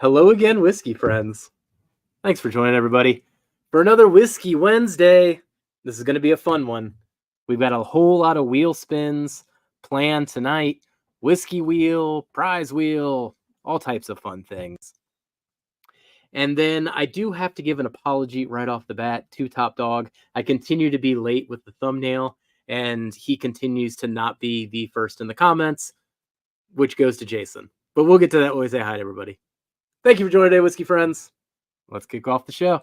Hello again, whiskey friends. Thanks for joining everybody for another Whiskey Wednesday. This is going to be a fun one. We've got a whole lot of wheel spins planned tonight. Whiskey wheel, prize wheel, all types of fun things. And then I do have to give an apology right off the bat to Top Dog. I continue to be late with the thumbnail, and he continues to not be the first in the comments, which goes to Jason. But we'll get to that when we say hi to everybody. Thank you for joining today, whiskey friends. Let's kick off the show.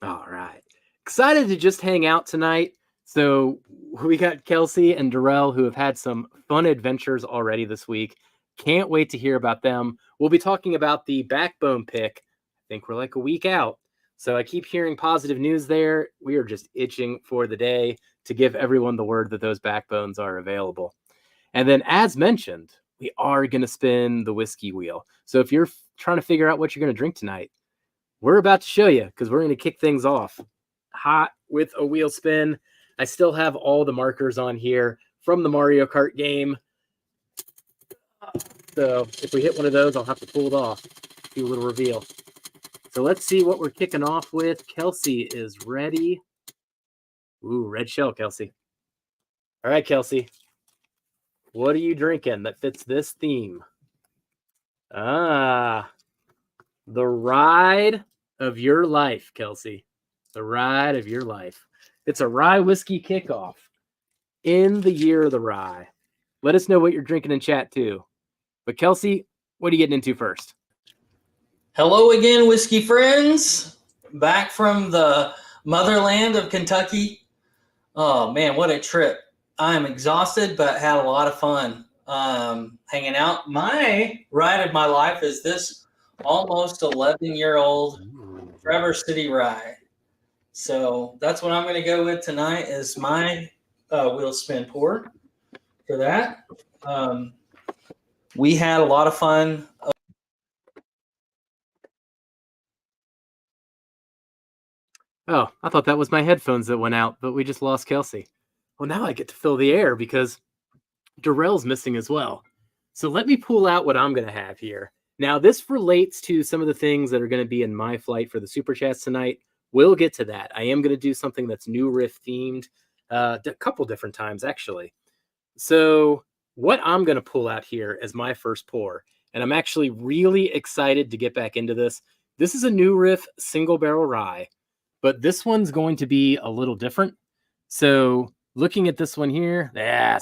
All right. Excited to just hang out tonight. So we got Kelsey and Darrell who have had some fun adventures already this week. Can't wait to hear about them. We'll be talking about the backbone pick. I think we're like a week out. So I keep hearing positive news there. We are just itching for the day to give everyone the word that those backbones are available. And then, as mentioned, we are going to spin the whiskey wheel. So if you're trying to figure out what you're going to drink tonight, we're about to show you because we're going to kick things off hot with a wheel spin. I still have all the markers on here from the Mario Kart game. So if we hit one of those, I'll have to pull it off, do a little reveal. So let's see what we're kicking off with. Kelsey is ready. Ooh, red shell, Kelsey. All right, Kelsey. What are you drinking that fits this theme? The ride of your life, Kelsey. The ride of your life. It's a rye whiskey kickoff in the year of the rye. Let us know what you're drinking in chat too. But Kelsey, what are you getting into first? Hello again, whiskey friends. Back from the motherland of Kentucky. Oh man, what a trip. I'm exhausted, but had a lot of fun hanging out. My ride of my life is this almost 11-year-old Traverse City Rye. So that's what I'm going to go with tonight is my wheel spin pour for that. We had a lot of fun. Oh, I thought that was my headphones that went out, but we just lost Kelsey. Well, now I get to fill the air because Darrell's missing as well. So let me pull out what I'm going to have here. Now, this relates to some of the things that are going to be in my flight for the Super Chats tonight. We'll get to that. I am going to do something that's new riff themed a couple different times, actually. So what I'm going to pull out here as my first pour, and I'm actually really excited to get back into this. This is a new riff single barrel rye, but this one's going to be a little different. So looking at this one here,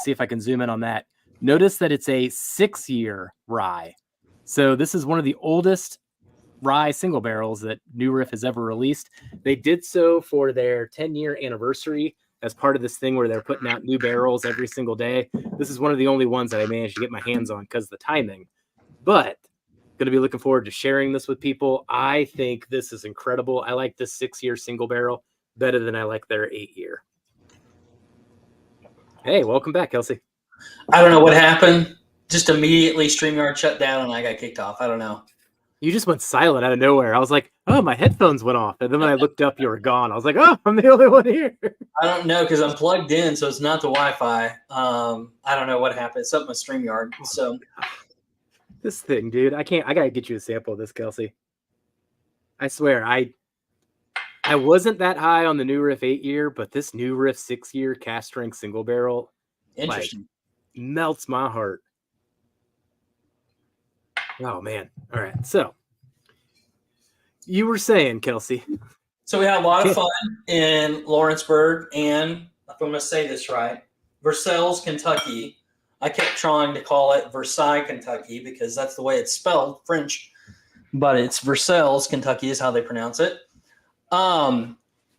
see if I can zoom in on that. Notice that it's a 6-year rye. So this is one of the oldest rye single barrels that New Riff has ever released. They did so for their 10-year anniversary as part of this thing where they're putting out new barrels every single day. This is one of the only ones that I managed to get my hands on because of the timing. But going to be looking forward to sharing this with people. I think this is incredible. I like this 6-year single barrel better than I like their 8-year. Hey, welcome back, Kelsey. I don't know what happened. Just immediately StreamYard shut down and I got kicked off. I don't know. You just went silent out of nowhere. I was like, oh, my headphones went off. And then when I looked up, you were gone. I was like, oh, I'm the only one here. I don't know because I'm plugged in, so it's not the Wi-Fi. I don't know what happened. It's something with StreamYard. So this thing, dude, I got to get you a sample of this, Kelsey. I swear, I wasn't that high on the New Riff 8-year, but this New Riff 6-year cast strength single barrel interesting. Melts my heart. Oh, man. All right. So you were saying, Kelsey. So we had a lot of fun in Lawrenceburg and, if I'm going to say this right, Versailles, Kentucky. I kept trying to call it Versailles, Kentucky, because that's the way it's spelled, French. But it's Versailles, Kentucky is how they pronounce it. Hung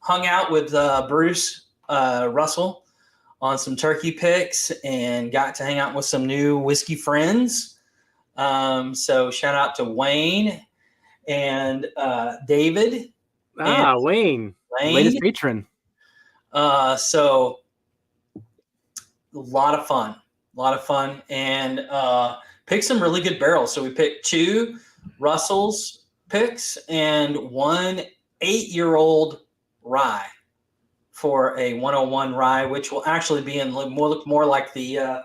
out with Bruce Russell on some turkey picks and got to hang out with some new whiskey friends. So shout out to Wayne and David and Wayne, latest Lane. patron. So a lot of fun, and picked some really good barrels. So we picked 2 Russell's picks and 1 8-year-old rye for a 101 rye, which will actually be in look more like the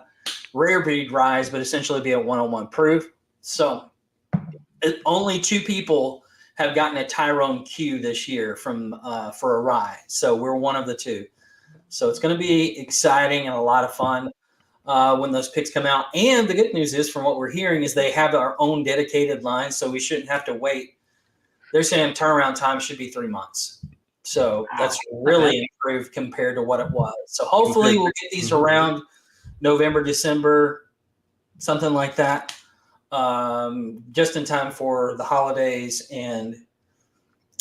rare breed ryes, but essentially be a 101 proof. So only 2 people have gotten a Tyrone Q this year from for a rye. So we're one of the 2. So it's going to be exciting and a lot of fun when those picks come out. And the good news is, from what we're hearing, is they have our own dedicated line, so we shouldn't have to wait. They're saying turnaround time should be 3 months. So that's really improved compared to what it was. So hopefully we'll get these around November, December, something like that, just in time for the holidays. And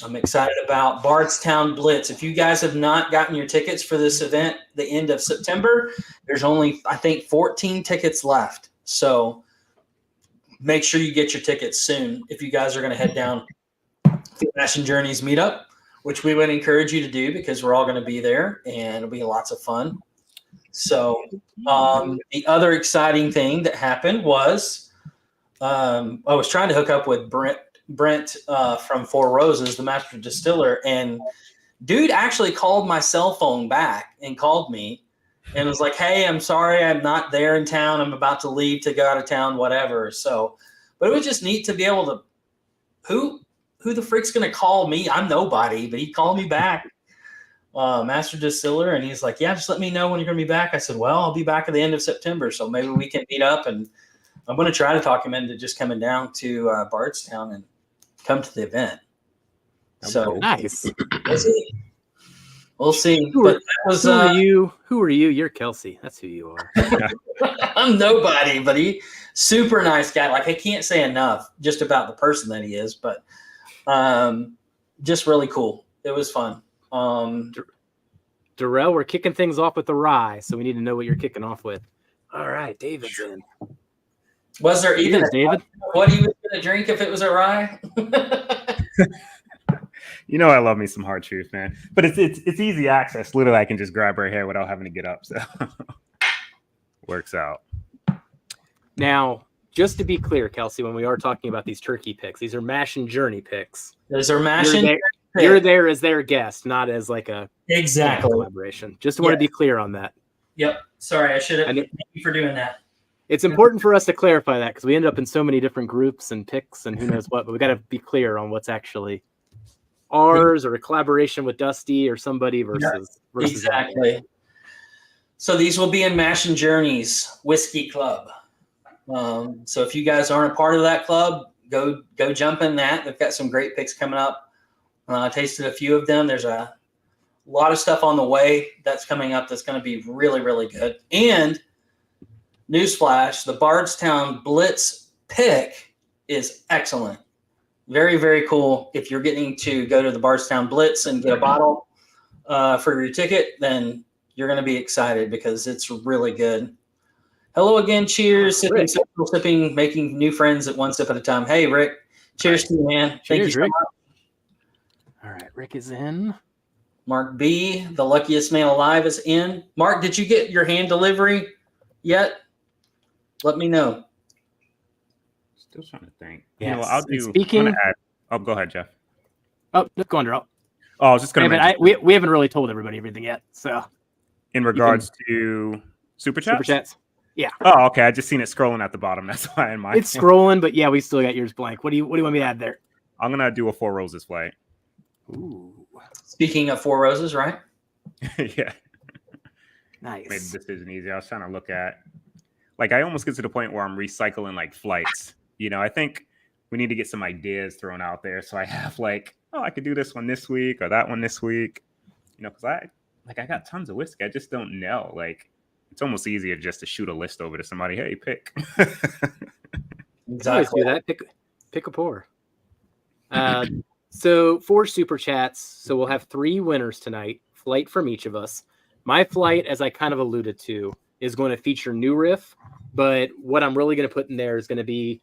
I'm excited about Bardstown Blitz. If you guys have not gotten your tickets for this event, the end of September, there's only, I think, 14 tickets left. So make sure you get your tickets soon if you guys are going to head down to the Fashion Journeys meetup, which we would encourage you to do because we're all going to be there and it'll be lots of fun. So the other exciting thing that happened was I was trying to hook up with Brent from Four Roses, the master distiller, and dude actually called my cell phone back and called me and was like, hey, I'm sorry I'm not there in town. I'm about to leave to go out of town, whatever. So, but it was just neat to be able to, who the frick's going to call me? I'm nobody, but he called me back, master distiller, and he's like, yeah, just let me know when you're going to be back. I said, well, I'll be back at the end of September, so maybe we can meet up, and I'm going to try to talk him into just coming down to Bardstown and come to the event. So nice. We'll see. Who But that was are you? Who are you? You're Kelsey. That's who you are. I'm nobody, but he super nice guy. Like, I can't say enough just about the person that he is, but just really cool. It was fun. Darrell, we're kicking things off with the rye, so we need to know what you're kicking off with. All right, David's in. Was there even David? What he was going to drink if it was a rye? You know I love me some hard truth, man. But it's easy access. Literally, I can just grab her hair without having to get up. So works out. Now, just to be clear, Kelsey, when we are talking about these turkey picks, these are Mash and Journey picks. Those are Mash and You're there as their guest, not as like a collaboration. Just want to be clear on that. Yep. Sorry, I should have. Thank you for doing that. It's important for us to clarify that because we end up in so many different groups and picks and who knows what, but we got to be clear on what's actually ours or a collaboration with Dusty or somebody versus exactly. That. So these will be in Mash and Journeys Whiskey Club. So if you guys aren't a part of that club, go jump in that. They've got some great picks coming up. I tasted a few of them. There's a lot of stuff on the way that's coming up that's going to be really, really good. And newsflash, the Bardstown Blitz pick is excellent. Very, very cool. If you're getting to go to the Bardstown Blitz and get a bottle for your ticket, then you're going to be excited because it's really good. Hello again. Cheers. Sipping, making new friends at one sip at a time. Hey, Rick. Cheers to you, man. Cheers, thank you so Rick. much. All right, Rick is in. Mark B, the luckiest man alive, is in. Mark, did you get your hand delivery yet? Let me know. Still trying to think. Yes. You know, I'll do. Speaking. Oh, go ahead, Jeff. Oh, go on, Darrell. Oh, I was just going to. We haven't really told everybody everything yet. So, in regards to super chats. Yeah. Oh, okay. I just seen it scrolling at the bottom. That's why in my. It's scrolling, but yeah, we still got yours blank. What do you want me to add there? I'm gonna do a Four Roses flight. Ooh. Speaking of Four Roses, right? Yeah. Nice. Made the decision easy. I was trying to look at, like, I almost get to the point where I'm recycling like flights. You know, I think we need to get some ideas thrown out there. So I have like, oh, I could do this one this week or that one this week. You know, because I got tons of whiskey. I just don't know. Like, it's almost easier just to shoot a list over to somebody. Hey, pick. Exactly. Do that. Pick a pour. So 4 super chats. So we'll have 3 winners tonight. Flight from each of us. My flight, as I kind of alluded to, is going to feature New Riff, but what I'm really going to put in there is going to be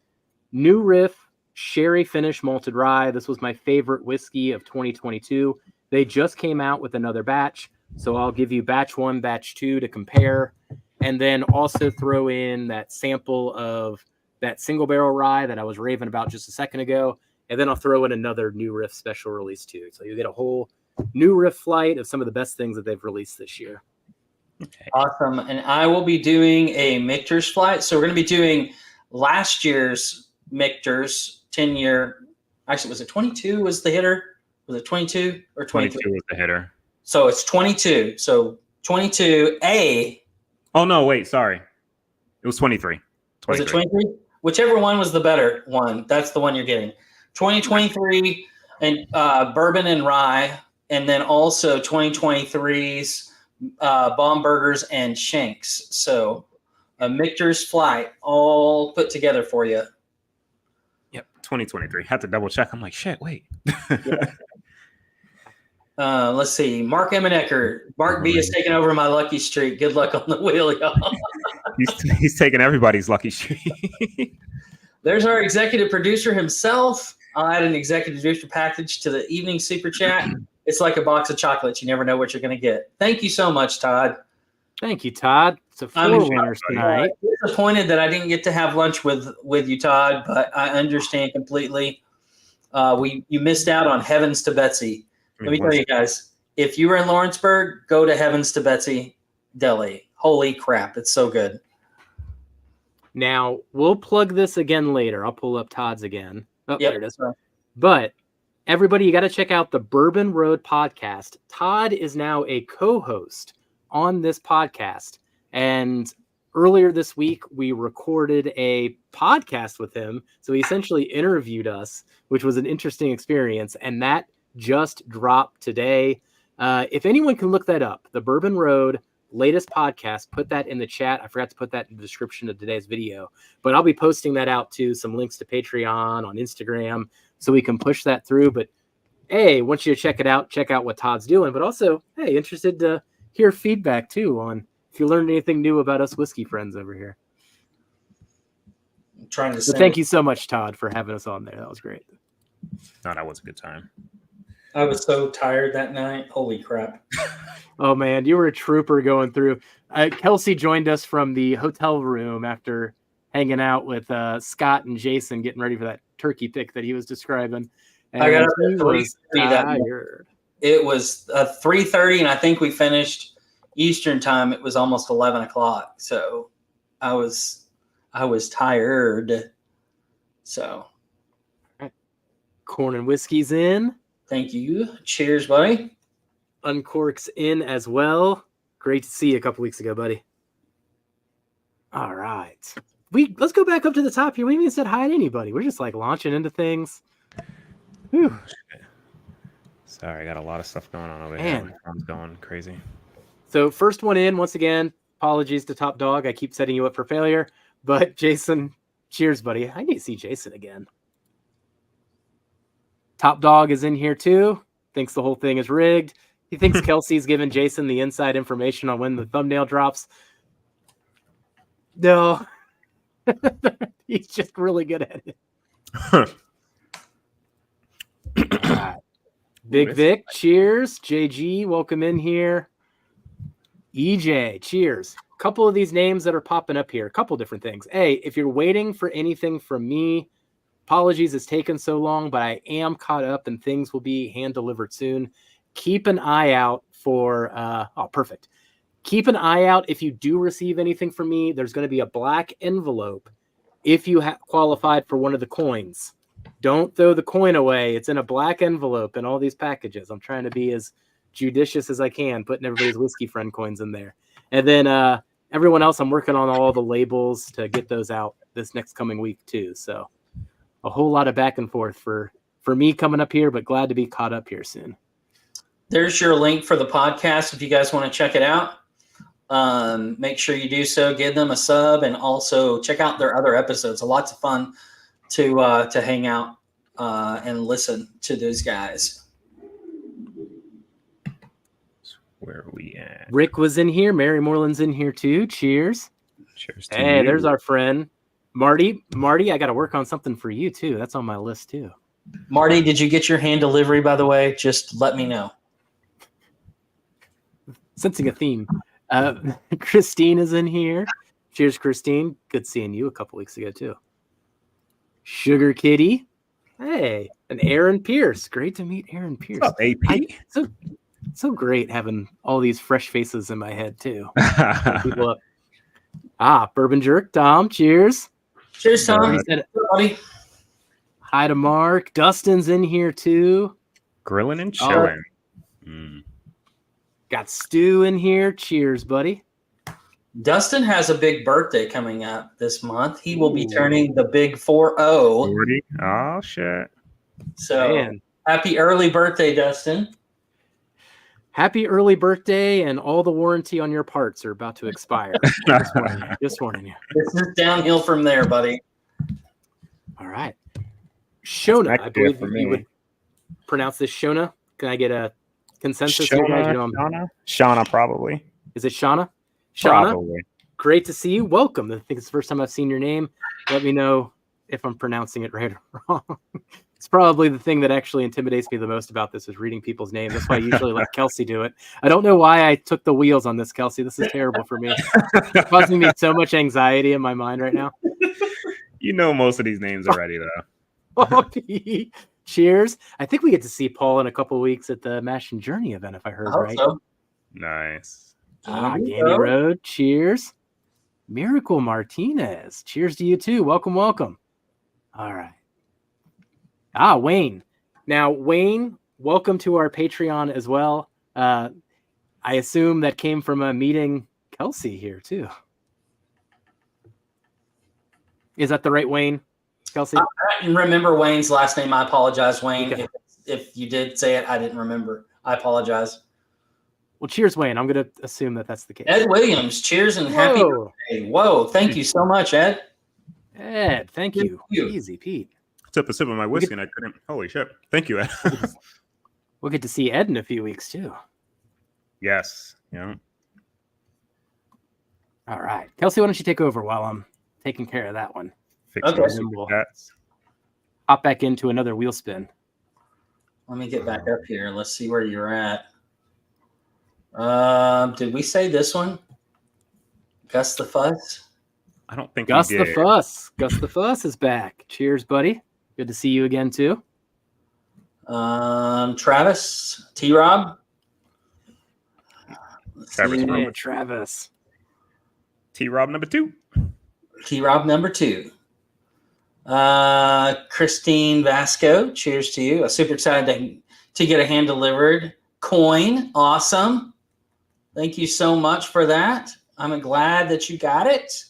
New Riff Sherry Finish Malted Rye. This was my favorite whiskey of 2022. They just came out with another batch, so I'll give you batch 1, batch 2 to compare, and then also throw in that sample of that single barrel rye that I was raving about just a second ago, and then I'll throw in another New Riff special release too. So you get a whole New Riff flight of some of the best things that they've released this year. Okay. Awesome. And I will be doing a Michter's flight. So we're going to be doing last year's Michter's 10-year. Actually, was it 22 was the hitter? Was it 22 or 23? 22 was the hitter. So it's 22. So 22A. Oh, no, wait, sorry. It was 23. Was it 23? Whichever one was the better one, that's the one you're getting. 2023 and bourbon and rye, and then also 2023's Baumburgers and Shanks. So a Michter's flight all put together for you. Yep, 2023. Had to double check. I'm like, shit, wait. Let's see. Mark Emmenecker. Mark B is taking over my lucky streak. Good luck on the wheel, y'all. he's taking everybody's lucky streak. There's our executive producer himself. I'll add an executive producer package to the evening super chat. It's like a box of chocolates. You never know what you're going to get. Thank you so much, Todd. Thank you, Todd. So 4 winners tonight. Disappointed that I didn't get to have lunch with you, Todd, but I understand completely. You missed out on Heavens to Betsy. Let me tell you guys, if you were in Lawrenceburg, go to Heavens to Betsy Deli. Holy crap, it's so good. Now, we'll plug this again later. I'll pull up Todd's again. Oh, Yep. there it is. But everybody, you got to check out the Bourbon Road podcast. Todd is now a co-host on this podcast. And earlier this week, we recorded a podcast with him. So he essentially interviewed us, which was an interesting experience. And that just dropped today. If anyone can look that up, the Bourbon Road latest podcast, put that in the chat. I forgot to put that in the description of today's video, but I'll be posting that out to some links to Patreon on Instagram so we can push that through. But hey, want you to check it out, check out what Todd's doing, but also, hey, interested to hear feedback too on if you learned anything new about us whiskey friends over here. I'm trying to So thank you so much, Todd, for having us on there. That was great. No, that was a good time. I was so tired that night. Holy crap. Oh, man, you were a trooper going through. Kelsey joined us from the hotel room after hanging out with Scott and Jason getting ready for that turkey pick that he was describing. And I got up he at was 3:30 that tired. It was 3:30, and I think we finished Eastern time. It was almost 11 o'clock. So I was tired. So. Corn and whiskey's in. Thank you. Cheers, buddy. Uncork's in as well. Great to see you a couple weeks ago, buddy. All right. Let's go back up to the top here. We haven't even said hi to anybody. We're just like launching into things. Whew. Sorry, I got a lot of stuff going on over Man. here. I'm going crazy. So first one in, once again, apologies to Top Dog. I keep setting you up for failure. But Jason, cheers, buddy. I need to see Jason again. Top Dog is in here too. Thinks the whole thing is rigged. He thinks Kelsey's giving Jason the inside information on when the thumbnail drops. No. He's just really good at it. Right. Big Vic, cheers. JG, welcome in here. EJ, cheers. A couple of these names that are popping up here. A couple different things. Hey, if you're waiting for anything from me, apologies it's taken so long, but I am caught up and things will be hand delivered soon. Keep an eye out for, perfect. Keep an eye out if you do receive anything from me. There's going to be a black envelope if you qualified for one of the coins. Don't throw the coin away. It's in a black envelope in all these packages. I'm trying to be as judicious as I can, putting everybody's whiskey friend coins in there. And then everyone else, I'm working on all the labels to get those out this next coming week too. So a whole lot of back and forth for me coming up here, but glad to be caught up here soon. There's your link for the podcast if you guys want to check it out. Make sure you do so. Give them a sub and also check out their other episodes. Lots of fun to hang out and listen to those guys. Where are we at? Rick was in here. Mary Moreland's in here too. Cheers. Cheers to Hey, you. there's our friend. Marty, I got to work on something for you too. That's on my list too. Marty, did you get your hand delivery, by the way? Just let me know. Sensing a theme. Christine is in here. Cheers, Christine. Good seeing you a couple weeks ago too. Sugar Kitty. Hey, and Aaron Pierce. Great to meet Aaron Pierce. What's up, AP? So great having all these fresh faces in my head too. People up. Bourbon Jerk. Tom, cheers. Cheers, Tom. Buddy. Hi to Mark. Dustin's in here too. Grilling and chilling. Got Stu in here. Cheers, buddy. Dustin has a big birthday coming up this month. He will be turning the big 40. 40? Oh, shit. So happy early birthday, Dustin. Happy early birthday, and all the warranty on your parts are about to expire. Just warning you. This is downhill from there, buddy. All right. Shona, I believe you would pronounce this Shona. Can I get a consensus here, guys? Shauna, probably. Is it Shauna? Probably. Great to see you. Welcome. I think it's the first time I've seen your name. Let me know if I'm pronouncing it right or wrong. It's probably the thing that actually intimidates me the most about this is reading people's names. That's why I usually let Kelsey do it. I don't know why I took the wheels on this, Kelsey. This is terrible for me. It's causing me so much anxiety in my mind right now. You know most of these names already, though. Cheers. I think we get to see Paul in a couple of weeks at the Mash and Journey event, if I heard right. So. Nice. Gandy Road. Cheers. Miracle Martinez. Cheers to you too. Welcome. All right. Wayne. Now, Wayne, welcome to our Patreon as well. I assume that came from a meeting Kelsey here too. Is that the right Wayne, Kelsey? I didn't remember Wayne's last name. I apologize, Wayne. Okay. If you did say it, I didn't remember. I apologize. Well, cheers, Wayne. I'm going to assume that that's the case. Ed Williams, cheers and happy birthday. Whoa, thank you so much, Ed. Ed, thank you. Easy, Pete. Took a sip of my whiskey and I couldn't. Holy shit. Thank you, Ed. We'll get to see Ed in a few weeks, too. Yes. Yeah. All right. Kelsey, why don't you take over while I'm taking care of that one? Okay. We'll hop back into another wheel spin. Let me get back up here. Let's see where you're at. Did we say this one? Gus the Fuss? I don't think Gus the Fuss. Gus the Fuss is back. Cheers, buddy. Good to see you again, too. Travis, T-Rob. Travis. T-Rob number 2. T-Rob number 2. Christine Vasco, cheers to you. I'm super excited to get a hand delivered coin. Awesome. Thank you so much for that. I'm glad that you got it.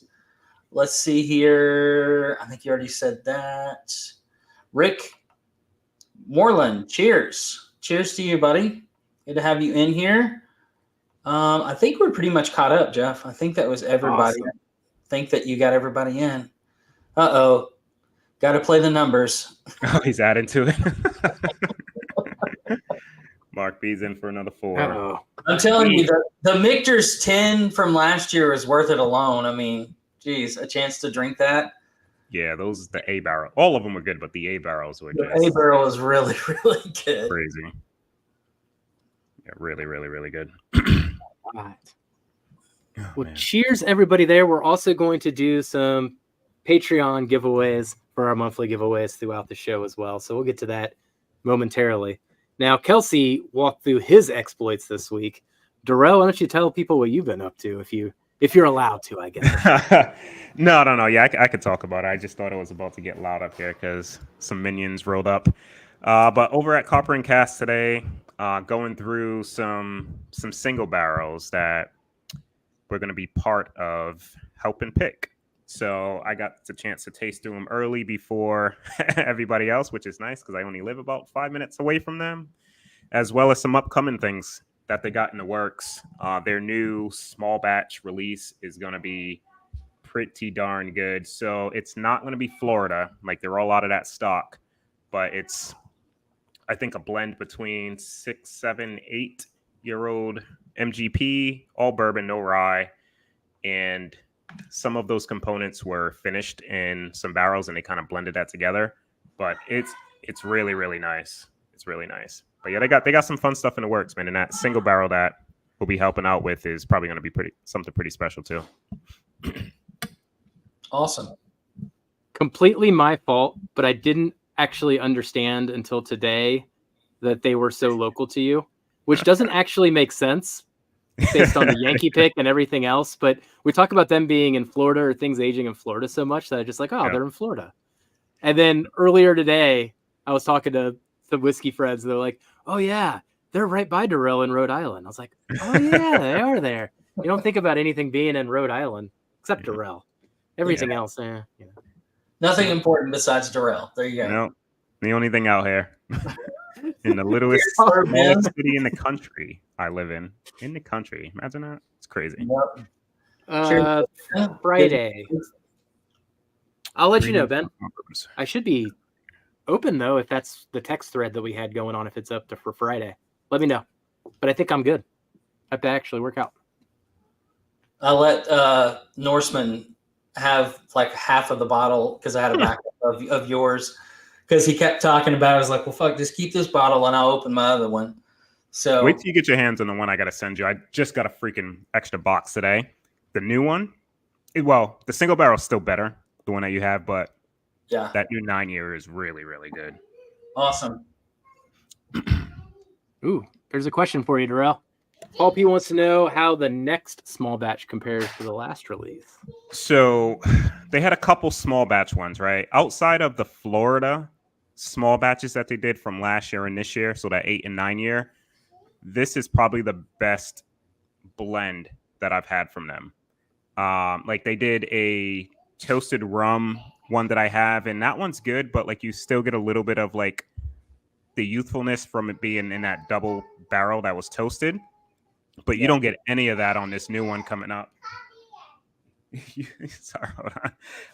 Let's see here. I think you already said that. Rick Moreland, cheers. Cheers to you, buddy. Good to have you in here. I think we're pretty much caught up, Jeff. I think that was everybody. Awesome. I think that you got everybody in. Uh-oh. Got to play the numbers. Oh, he's adding to it. Mark B's in for another 4. Uh-oh. I'm telling you, the Michter's 10 from last year is worth it alone. I mean, geez, a chance to drink that. Yeah, those the A barrel. All of them were good, but the A barrels were just A barrel is really, really good. Crazy. Yeah, really, really, really good. All right. Well, cheers, everybody there. We're also going to do some Patreon giveaways for our monthly giveaways throughout the show as well. So we'll get to that momentarily. Now, Kelsey walked through his exploits this week. Darrell, why don't you tell people what you've been up to if you're allowed to, I guess. No. Yeah, I could talk about it. I just thought it was about to get loud up here because some minions rolled up. But over at Copper and Cast today, going through some single barrels that we're going to be part of helping pick. So I got the chance to taste through them early before everybody else, which is nice because I only live about 5 minutes away from them, as well as some upcoming things that they got in the works. Their new small batch release is going to be pretty darn good. So it's not going to be Florida, like they're all out of that stock, but it's, I think, a blend between 6, 7, 8-year-old MGP, all bourbon, no rye, and some of those components were finished in some barrels and they kind of blended that together. But it's really, really nice. It's really nice. But yeah, they got some fun stuff in the works, man. And that single barrel that we'll be helping out with is probably going to be something pretty special too. Awesome. Completely my fault, but I didn't actually understand until today that they were so local to you, which doesn't actually make sense based on the Yankee pick and everything else. But we talk about them being in Florida or things aging in Florida so much that I just like, oh, they're in Florida. And then earlier today, I was talking to some whiskey friends. And they're like, oh, yeah, they're right by Durrell in Rhode Island. I was like, oh, yeah, they are there. You don't think about anything being in Rhode Island except Durrell. Everything else, you know. Nothing important besides Durrell. There you go. No, the only thing out here in the littlest city in the country I live in the country. Imagine that. It's crazy. Friday. I'll let you know, Ben. I should be open, though, if that's the text thread that we had going on, if it's up for Friday. Let me know. But I think I'm good. I have to actually work out. I'll let Norseman have like half of the bottle because I had a backup of yours because he kept talking about it. I was like, well, fuck, just keep this bottle and I'll open my other one. So wait till you get your hands on the one I got to send you. I just got a freaking extra box today. The new one, the single barrel is still better, the one that you have, but yeah, that new 9-year is really, really good. Awesome. Ooh, there's a question for you, Durrell. Paul P wants to know how the next small batch compares to the last release. So they had a couple small batch ones, right? Outside of the Florida small batches that they did from last year and this year, so that 8 and 9 year, this is probably the best blend that I've had from them. Like they did a toasted rum one that I have, and that one's good, but like you still get a little bit of like the youthfulness from it being in that double barrel that was toasted. But you don't get any of that on this new one coming up. Sorry, hold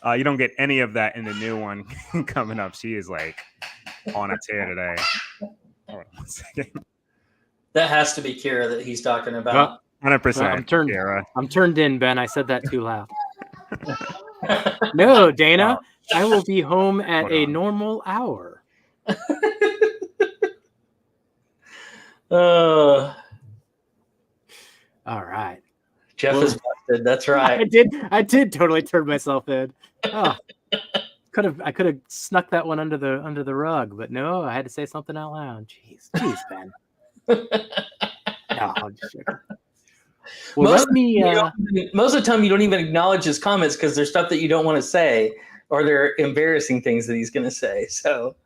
on. You don't get any of that in the new one coming up. She is like on a tear today. Hold on 1 second. That has to be Kira that he's talking about. 100%. I'm turned in, Ben. I said that too loud. No, Dana. I will be home at a normal hour. All right. Jeff is busted. That's right. I did totally turn myself in. Oh, I could have snuck that one under the rug, but no, I had to say something out loud. Jeez, Ben. No, I'm just joking. Well, most of the time you don't even acknowledge his comments because there's stuff that you don't want to say, or they're embarrassing things that he's going to say. So.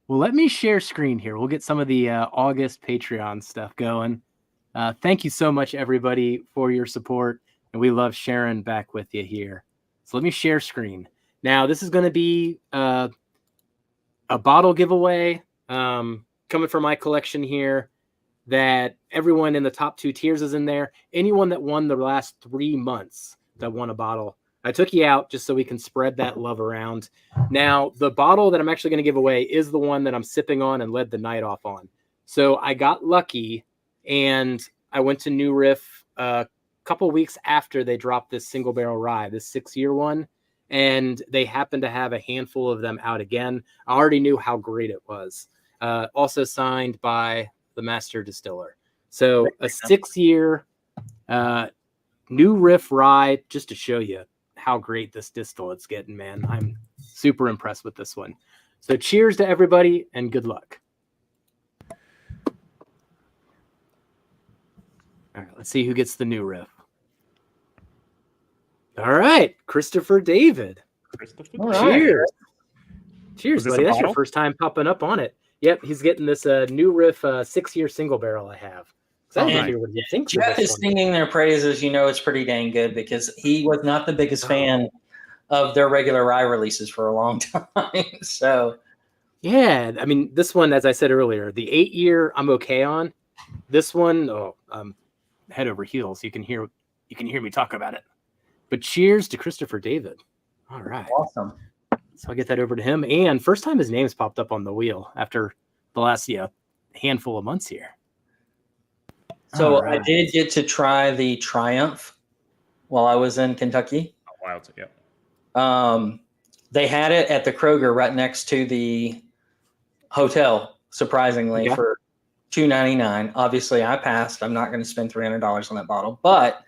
Well, let me share screen here. We'll get some of the August Patreon stuff going. Thank you so much, everybody, for your support. And we love sharing back with you here. So let me share screen. Now, this is going to be a bottle giveaway coming from my collection here that everyone in the top 2 tiers is in there. Anyone that won the last 3 months that won a bottle. I took you out just so we can spread that love around. Now, the bottle that I'm actually going to give away is the one that I'm sipping on and led the night off on. So I got lucky, and I went to New Riff a couple weeks after they dropped this single barrel rye, this 6-year one, and they happened to have a handful of them out again. I already knew how great it was. Also signed by the master distiller. So a 6-year New Riff rye, just to show you how great this distillate's getting, man. I'm super impressed with this one. So cheers to everybody and good luck. All right, let's see who gets the New Riff. All right, Christopher David. Cheers. Cheers, buddy. That's your first time popping up on it. Yep, he's getting this New Riff 6-year single barrel I have. Jeff is singing their praises. You know it's pretty dang good because he was not the biggest fan of their regular rye releases for a long time. So, yeah, I mean, this one, as I said earlier, the 8-year I'm okay on. This one, head over heels. You can hear me talk about it. But cheers to Christopher David. All right, awesome. So I'll get that over to him. And first time his name's popped up on the wheel after the last handful of months here. So All I right. did get to try the Triumph while I was in Kentucky. Oh, wild. Yep. They had it at the Kroger right next to the hotel, surprisingly, Okay. for $2.99. Obviously, I passed. I'm not going to spend $300 on that bottle. But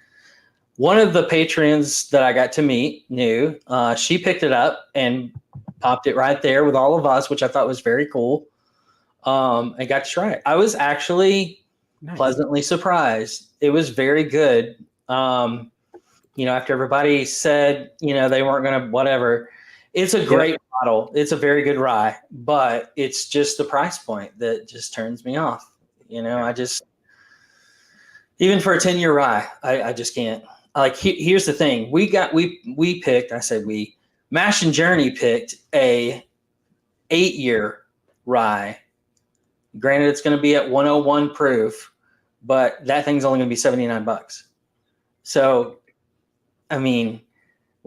one of the patrons that I got to meet knew. She picked it up and popped it right there with all of us, which I thought was very cool. And got to try it. I was actually Nice. pleasantly surprised. It was very good. After everybody said, they weren't going to whatever. It's a great bottle. It's a very good rye, but it's just the price point that just turns me off. I just, even for a 10-year rye, I just can't. Like, here's the thing. We picked, Mash and Journey picked a 8-year rye. Granted, it's going to be at 101 proof, but that thing's only going to be $79. So, I mean,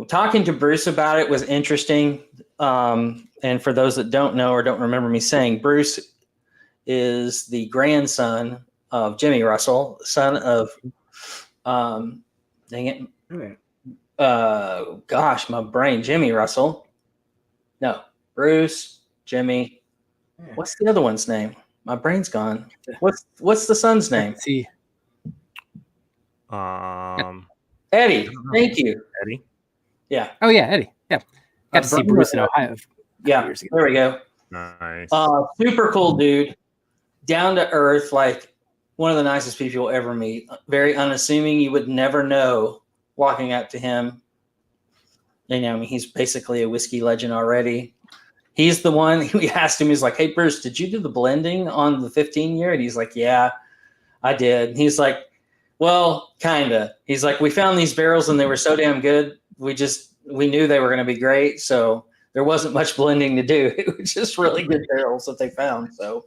talking to Bruce about it was interesting. And for those that don't know or don't remember me saying, Bruce is the grandson of Jimmy Russell, son of, dang it. Gosh, my brain, Jimmy Russell. No, Bruce, Jimmy. What's the other one's name? My brain's gone. What's the son's name? Let's see. Eddie. Thank you. Eddie. Yeah. Oh yeah, Eddie. Yeah. Got to see Bruce in Ohio. Yeah. There we go. Nice. Super cool dude. Down to earth, like one of the nicest people you'll ever meet. Very unassuming. You would never know walking up to him. He's basically a whiskey legend already. He's the one, we asked him, he's like, hey, Bruce, did you do the blending on the 15-year? And he's like, yeah, I did. And he's like, well, kind of. He's like, we found these barrels and they were so damn good. We knew they were going to be great. So there wasn't much blending to do. It was just really good barrels that they found. So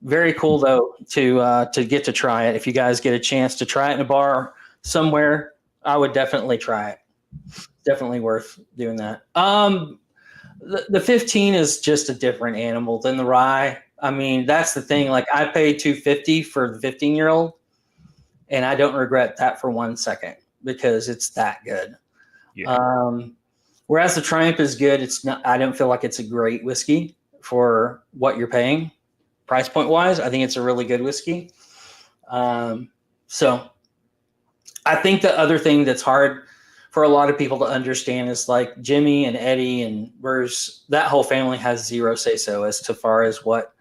very cool, though, to get to try it. If you guys get a chance to try it in a bar somewhere, I would definitely try it. Definitely worth doing that. The 15 is just a different animal than the rye. I mean, that's the thing. Like, I paid $250 for the 15-year-old, and I don't regret that for 1 second because it's that good. Yeah. Whereas the Triumph is good, it's not. I don't feel like it's a great whiskey for what you're paying, price point wise. I think it's a really good whiskey. So, I think the other thing that's hard for a lot of people to understand is like Jimmy and Eddie and Bruce, that whole family has zero say so as to far as what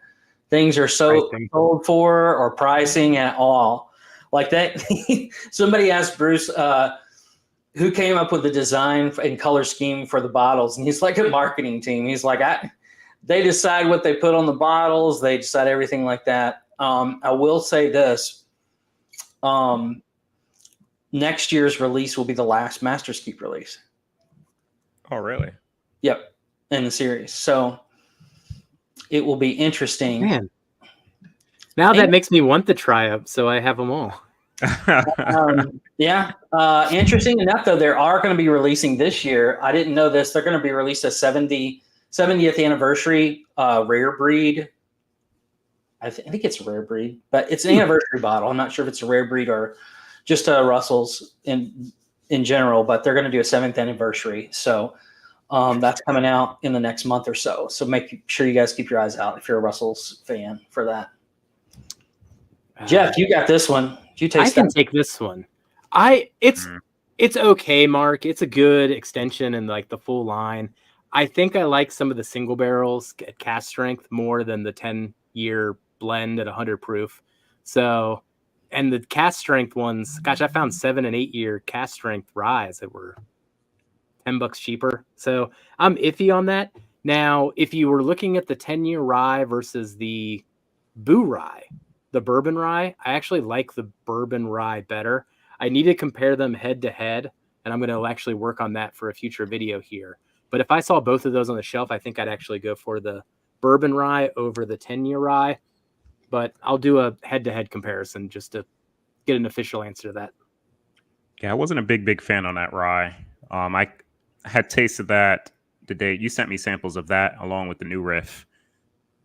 things are sold for or pricing at all. Like that, somebody asked Bruce who came up with the design and color scheme for the bottles, and he's like a marketing team. He's like, they decide what they put on the bottles, they decide everything like that. I will say this. Next year's release will be the last Master's Keep release. Oh, really? Yep, in the series. So it will be interesting. Man, now that makes me want the Triumph, so I have them all. Interesting enough, though, they are going to be releasing this year. I didn't know this. They're going to be released a 70th anniversary rare breed. I think it's a rare breed, but it's an anniversary bottle. I'm not sure if it's a rare breed or just Russell's in general, but they're going to do a 7th anniversary. So that's coming out in the next month or so. So make sure you guys keep your eyes out if you're a Russell's fan for that. Jeff, you got this one. You taste I can take this one. It's okay, Mark. It's a good extension and like the full line. I think I like some of the single barrels at cast strength more than the 10-year blend at 100 proof. So, and the cast strength ones, gosh, I found 7 and 8-year cast strength ryes that were $10 cheaper. So I'm iffy on that. Now, if you were looking at the 10-year rye versus the Boo rye, the bourbon rye, I actually like the bourbon rye better. I need to compare them head to head, and I'm going to actually work on that for a future video here. But if I saw both of those on the shelf, I think I'd actually go for the bourbon rye over the 10-year rye. But I'll do a head-to-head comparison just to get an official answer to that. Yeah, I wasn't a big fan on that rye. I had tasted that the day you sent me samples of that along with the new riff.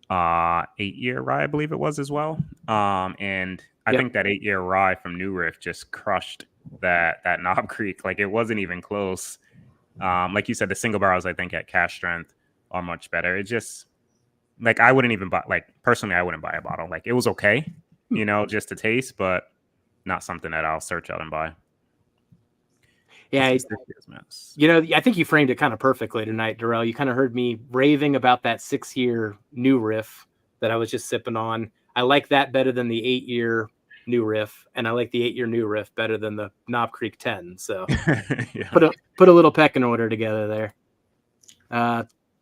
8-year rye, I believe it was as well. And I Yep. think that 8-year rye from New Riff just crushed that Knob Creek. Like, it wasn't even close. Like you said, the single barrels, I think, at cash strength are much better. It just, like, I wouldn't even buy, like, personally, I wouldn't buy a bottle. Like, it was okay, just to taste, but not something that I'll search out and buy. Yeah, This is mess. I think you framed it kind of perfectly tonight, Darrell. You kind of heard me raving about that 6-year New Riff that I was just sipping on. I like that better than the 8-year New Riff, and I like the 8-year New Riff better than the Knob Creek 10. So Yeah. put a little pecking order together there.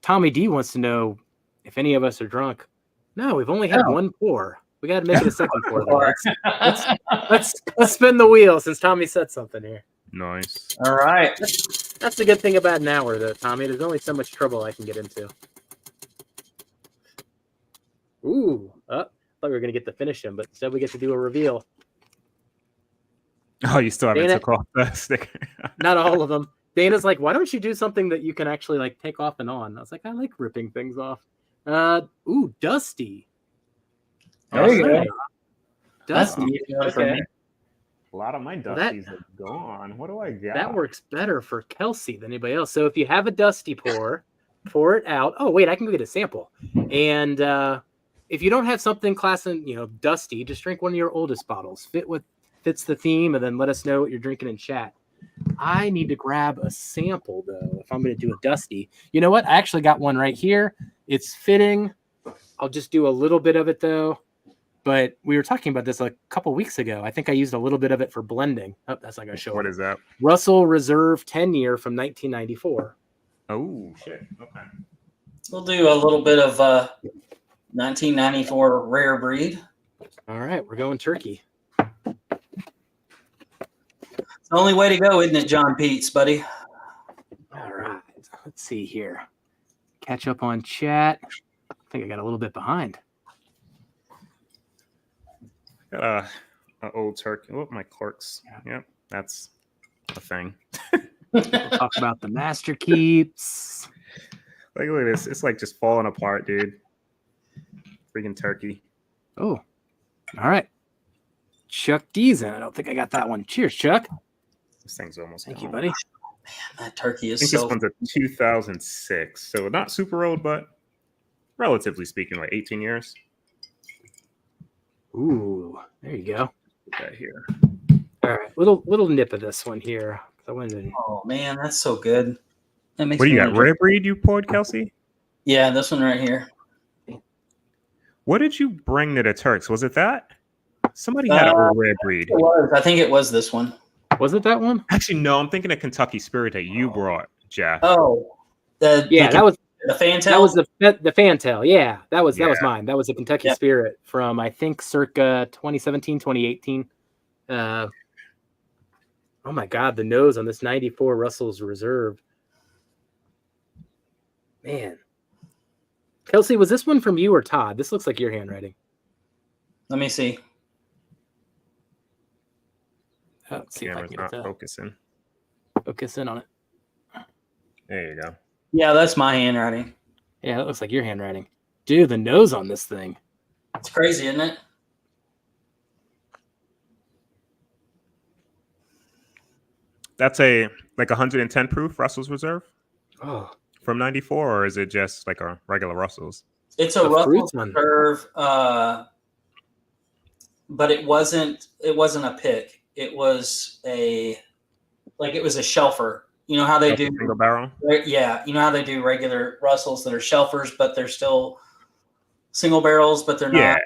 Tommy D wants to know if any of us are drunk. No, we've only had one pour. We got to make it a second pour. Let's spin the wheel since Tommy said something here. Nice. All right. That's the good thing about an hour, though, Tommy. There's only so much trouble I can get into. Ooh, I thought we were going to get to finish him, but instead we get to do a reveal. Oh, you still haven't Dana, took off the sticker. Not all of them. Dana's like, why don't you do something that you can actually like take off and on? I was like, I like ripping things off. Ooh, Dusty. There you go. Dusty. Okay. A lot of my Dusties are gone. What do I got? That works better for Kelsey than anybody else. So if you have a Dusty pour it out. Oh, wait, I can go get a sample. And if you don't have something Dusty, just drink one of your oldest bottles. Fits the theme, and then let us know what you're drinking in chat. I need to grab a sample, though, if I'm going to do a Dusty. You know what? I actually got one right here. It's fitting. I'll just do a little bit of it, though. But we were talking about this a couple weeks ago. I think I used a little bit of it for blending. Oh, that's not going to show. What is that? Russell Reserve 10-year from 1994. Oh, shit. Okay. We'll do a little bit of 1994 rare breed. All right, we're going turkey. It's the only way to go, isn't it, John Peets, buddy? All right, let's see here. Catch up on chat. I think I got a little bit behind. Got an old turkey. Oh, my corks. Yep, that's a thing. We'll talk about the master keeps. Like, look at this. It's like just falling apart, dude. Freaking turkey. Oh, all right. Chuck D's in. I don't think I got that one. Cheers, Chuck. This thing's almost Thank gone. you, buddy. Man, that turkey is I think so. this one's a 2006, so not super old, but relatively speaking, like 18 years. Ooh, there you go. Put that here. All right, little nip of this one here. I wanted to... Oh man, that's so good. That makes What do you me got? wanna drink. Rare breed you poured, Kelsey? Yeah, this one right here. What did you bring to the Turks? Was it that? Somebody had a rare breed. It was. I think it was this one. Was it that one? Actually, no. I'm thinking of Kentucky Spirit that you brought, Jeff. Oh, That was the Fantail. That was the Fantail. Yeah, that was mine. That was the Kentucky Yep. Spirit from I think circa 2017, 2018. Oh my God, the nose on this 94 Russell's Reserve. Man. Kelsey, was this one from you or Todd? This looks like your handwriting. Let me see. Oh, let's see if I Camera's can not get focusing. focus in on it. There you go. Yeah, that's my handwriting. Yeah, that looks like your handwriting. Dude, the nose on this thing. It's crazy, isn't it? That's a like 110 proof Russell's Reserve Oh, from 94, or is it just like a regular Russell's? It's a The Russell fruits one. Reserve, but it wasn't a pick. It was a shelfer. You know how they do Single barrel? Yeah, you know how they do regular Russells that are shelfers, but they're still single barrels, but they're Yeah. not.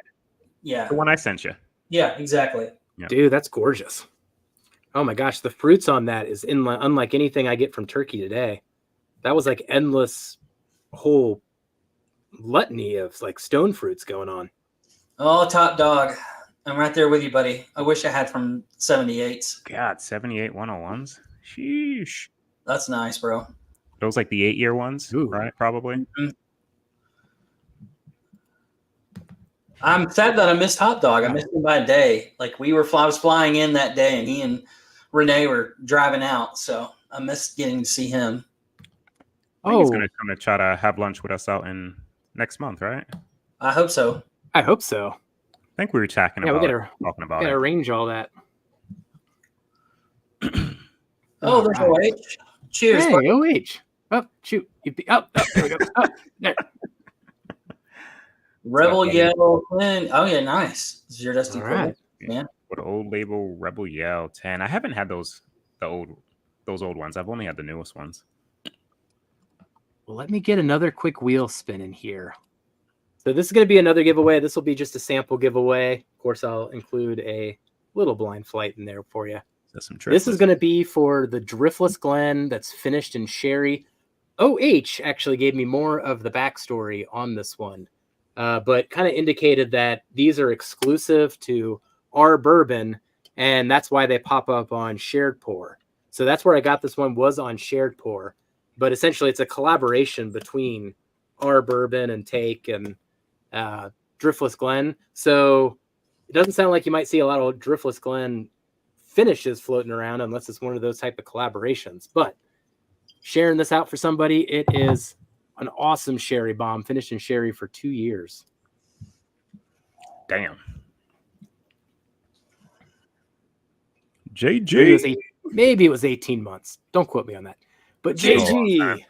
Yeah. The one I sent you. Yeah, exactly. Yeah. dude, that's gorgeous. Oh my gosh, the fruits on that is unlike anything I get from Turkey today. That was like endless whole gluttony of like stone fruits going on. Oh, top dog. I'm right there with you, buddy. I wish I had from 78s. God, 78 101s? Sheesh. That's nice, bro. Those like the 8-year ones, Ooh. right? Probably. Mm-hmm. I'm sad that I missed Hot Dog. I missed him by a day. Like I was flying in that day, and he and Renee were driving out, so I missed getting to see him. I think he's Oh, going to come and try to have lunch with us out in next month, right? I hope so. I hope so. I think we were talking Yeah, we about gotta talking about gotta it. arrange all that. Oh, there's All right. OH. Cheers. Hey, buddy. OH. Oh, shoot. Oh, there we go. Oh, there. Rebel It's Yell 10. Oh, yeah, nice. This is your Dusty All Queen, right. man. What old label Rebel Yell 10. I haven't had those old ones. I've only had the newest ones. Well, let me get another quick wheel spin in here. So this is going to be another giveaway. This will be just a sample giveaway. Of course, I'll include a little blind flight in there for you. This is going to be for the Driftless Glen that's finished in sherry. OH actually gave me more of the backstory on this one, but kind of indicated that these are exclusive to our bourbon, and that's why they pop up on Shared Pour. So that's where I got this one, was on Shared Pour. But essentially, it's a collaboration between our bourbon and Take and Driftless Glen. So it doesn't sound like you might see a lot of Driftless Glen finishes floating around unless it's one of those type of collaborations. But sharing this out for somebody, it is an awesome sherry bomb, finished in sherry for 2 years. Damn. JG. Maybe it was 18 months. Don't quote me on that. But JG,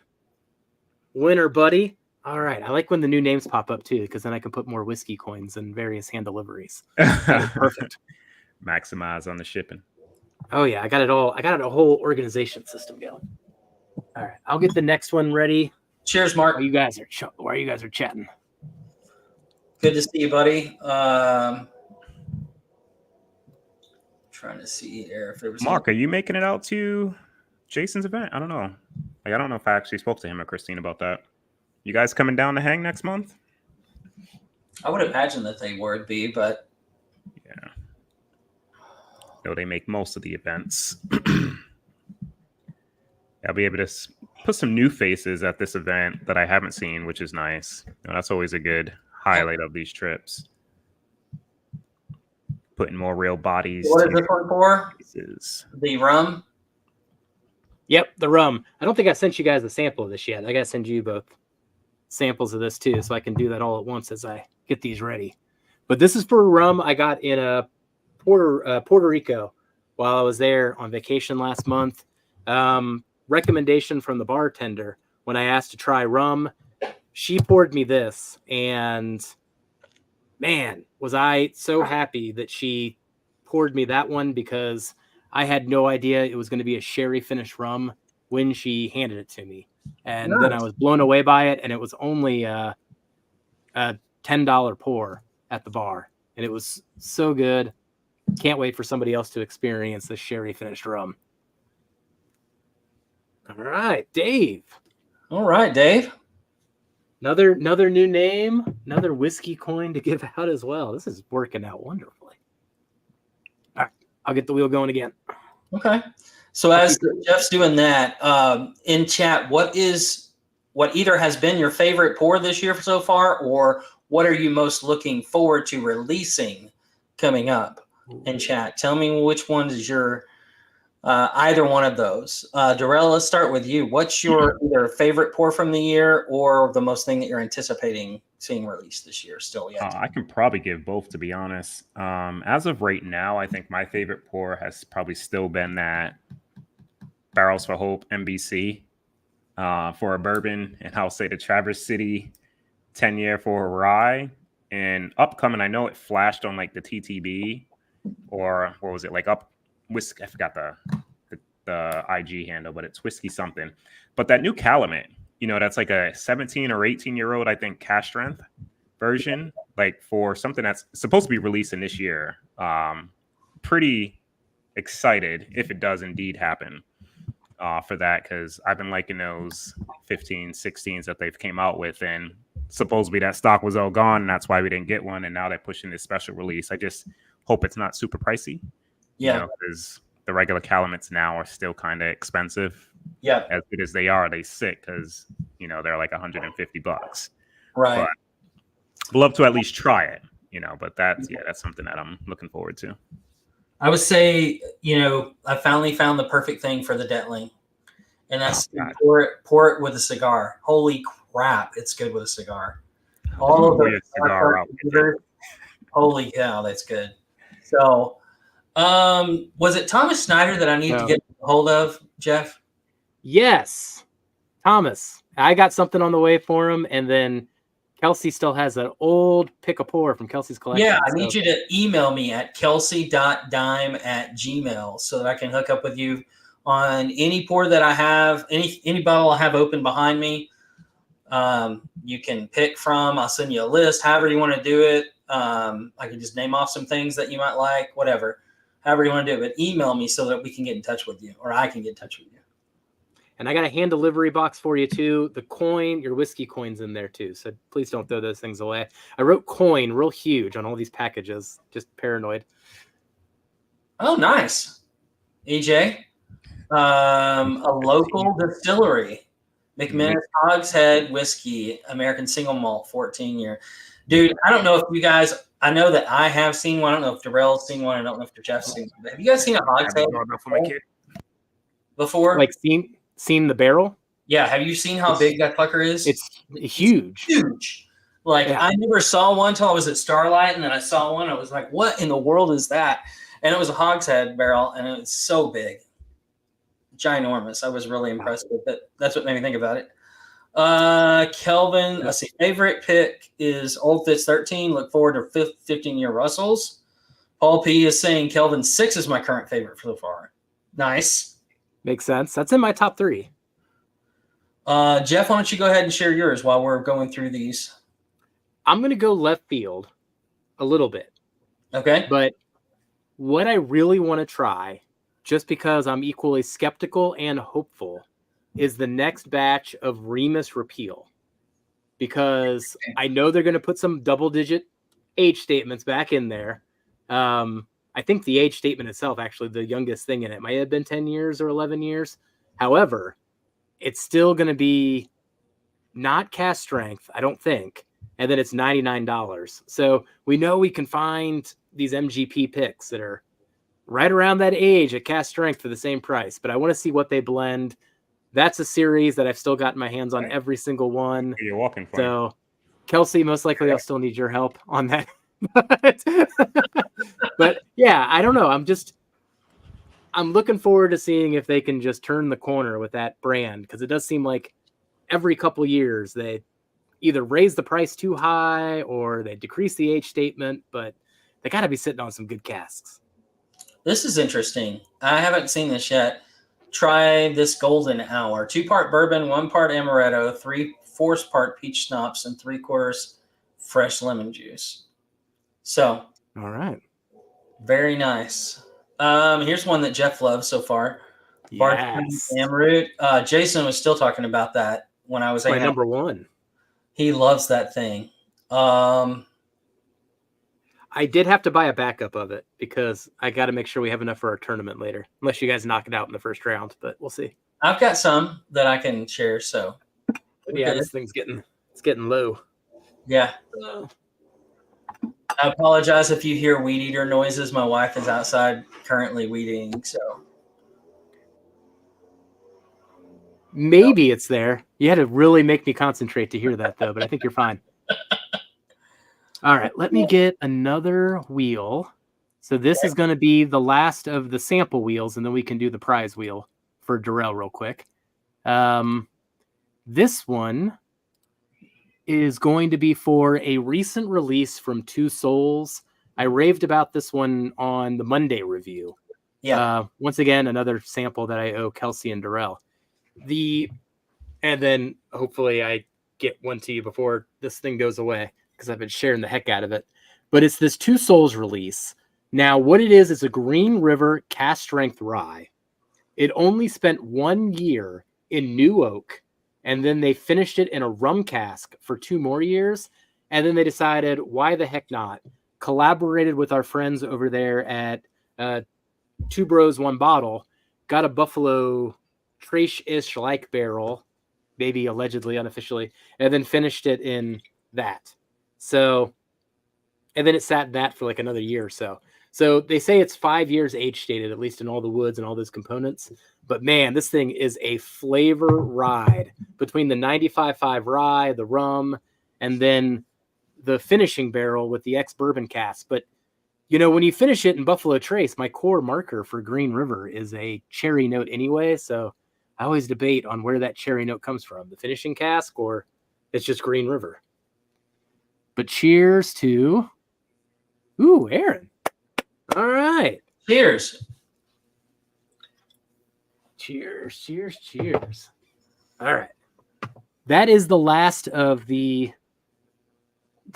winner, buddy. All right. I like when the new names pop up too, because then I can put more whiskey coins and various hand deliveries. Perfect. Maximize on the shipping. Oh yeah, I got it all. I got a whole organization system going. All right, I'll get the next one ready. Cheers, Mark. While you guys are chatting. Good to see you, buddy. Trying to see here if there was Mark, are you making it out to Jason's event? I don't know. I don't know if I actually spoke to him or Christine about that. You guys coming down to hang next month? I would imagine that they would be, but yeah. No, they make most of the events. I'll be able to put some new faces at this event that I haven't seen, which is nice. That's always a good highlight of these trips. Putting more real bodies. What is this one for? Faces. The rum? Yep, the rum. I don't think I sent you guys a sample of this yet. I got to send you both samples of this too, so I can do that all at once as I get these ready. But this is for rum I got in Puerto Rico while I was there on vacation last month. Recommendation from the bartender when I asked to try rum. She poured me this, and man, was I so happy that she poured me that one, because I had no idea it was going to be a sherry finished rum when she handed it to me. And then I was blown away by it, and it was only a $10 pour at the bar. And it was so good. Can't wait for somebody else to experience the sherry finished rum. All right, Dave. All right, Dave. Another new name, another whiskey coin to give out as well. This is working out wonderfully. All right, I'll get the wheel going again. Okay. So as Jeff's doing that, in chat, what either has been your favorite pour this year so far, or what are you most looking forward to releasing coming up? In chat, tell me which one is your either one of those. Darrell, let's start with you. What's your either favorite pour from the year, or the most thing that you're anticipating seeing released this year still yet? I can probably give both, to be honest. As of right now, I think my favorite pour has probably still been that Barrels for Hope NBC for a bourbon, and I'll say the Traverse City 10-year for a rye. And upcoming, I know it flashed on like the TTB, or what was it, like up whiskey? I forgot the IG handle, but it's whiskey something. But that new Calumet, that's like a 17 or 18-year-old, I think, cash strength version, like for something that's supposed to be releasing this year. Pretty excited if it does indeed happen for that, because I've been liking those 15, 16s that they've came out with, and supposedly that stock was all gone, and that's why we didn't get one, and now they're pushing this special release. I just hope it's not super pricey. Yeah, because the regular Calumets now are still kind of expensive. Yeah, as good as they are, they sit because they're like $150. Right. But love to at least try it. But that's something that I'm looking forward to. I would say, I finally found the perfect thing for the Detling, and that's pour it with a cigar. Holy crap, it's good with a cigar. All of Pour the your cigar out. holy cow, that's good. So, was it Thomas Snyder that I need to No. get a hold of, Jeff? Yes, Thomas. I got something on the way for him, and then Kelsey still has an old pick a pour from Kelsey's collection. Yeah, I need you to email me at kelsey.dime@gmail so that I can hook up with you on any pour that I have, any bottle I have open behind me. You can pick from. I'll send you a list, however you want to do it. I can just name off some things that you might like, whatever, however you want to do it. But email me so that we can get in touch with you, or I can get in touch with you. And I got a hand delivery box for you too. The coin, your whiskey coin's in there too. So please don't throw those things away. I wrote coin real huge on all these packages. Just paranoid. Oh, nice. EJ, a local distillery, McManus Hogshead Whiskey, American Single Malt, 14-year. Dude, I don't know if you guys, I know that I have seen one. I don't know if Darrell's seen one. I don't know if Jeff's seen one. But have you guys seen a Hogshead before? Like seen the barrel? Yeah. Have you seen how big that fucker is? It's huge. It's huge. Like, yeah. I never saw one until I was at Starlight, and then I saw one. I was like, what in the world is that? And it was a Hogshead barrel, and it was so big. Ginormous. I was really impressed with it. That's what made me think about it. Kelvin, let's see. Favorite pick is Old Fitz 13. Look forward to 15-year Russells. Paul P is saying Kelvin 6 is my current favorite so far. Nice. Makes sense. That's in my top 3. Jeff, why don't you go ahead and share yours while we're going through these? I'm going to go left field a little bit. Okay. But what I really want to try, just because I'm equally skeptical and hopeful, is the next batch of Remus Repeal. Because I know they're going to put some double-digit age statements back in there. I think the age statement itself, actually, the youngest thing in it, might have been 10 years or 11 years. However, it's still going to be not cast strength, I don't think. And then it's $99. So we know we can find these MGP picks that are right around that age at cast strength for the same price. But I want to see what they blend. That's a series that I've still got my hands on every single one. You're walking for So, Kelsey, most likely I'll still need your help on that. But yeah, I don't know. I'm looking forward to seeing if they can just turn the corner with that brand, because it does seem like every couple years they either raise the price too high or they decrease the age statement, but they got to be sitting on some good casks. This is interesting. I haven't seen this yet. Try this golden hour. 2-part bourbon, 1-part amaretto, 3/4 part peach schnapps, and 3/4 fresh lemon juice. So, all right. Very nice. Here's one that Jeff loves so far. Yes. Amroot. Jason was still talking about that when I was my number 1. He loves that thing. I did have to buy a backup of it because I got to make sure we have enough for our tournament later, unless you guys knock it out in the first round, but we'll see. I've got some that I can share. So yeah, this thing's getting low. Yeah. I apologize if you hear weed eater noises. My wife is outside currently weed eating, so. Maybe it's there. You had to really make me concentrate to hear that, though, but I think you're fine. All right, let me get another wheel. So this is going to be the last of the sample wheels, and then we can do the prize wheel for Darrell real quick. This one is going to be for a recent release from Two Souls. I raved about this one on the Monday review. Yeah. Once again, another sample that I owe Kelsey and Darrell. And then hopefully I get one to you before this thing goes away, because I've been sharing the heck out of it. But it's this Two Souls release. Now, what it is a Green River cast strength rye. It only spent 1 year in new oak, and then they finished it in a rum cask for 2 more years. And then they decided, why the heck not? Collaborated with our friends over there at Two Bros, One Bottle, got a Buffalo Trace-ish like barrel, maybe allegedly, unofficially, and then finished it in that. So, and then it sat in that for like another year or so. So they say it's 5 years age stated, at least in all the woods and all those components. But man, this thing is a flavor ride between the 95.5 rye, the rum, and then the finishing barrel with the ex-bourbon cask. But, when you finish it in Buffalo Trace, my core marker for Green River is a cherry note anyway. So I always debate on where that cherry note comes from, the finishing cask or it's just Green River. But cheers to... Ooh, Aaron. All right. Cheers. Cheers, cheers, cheers. All right. That is the last of the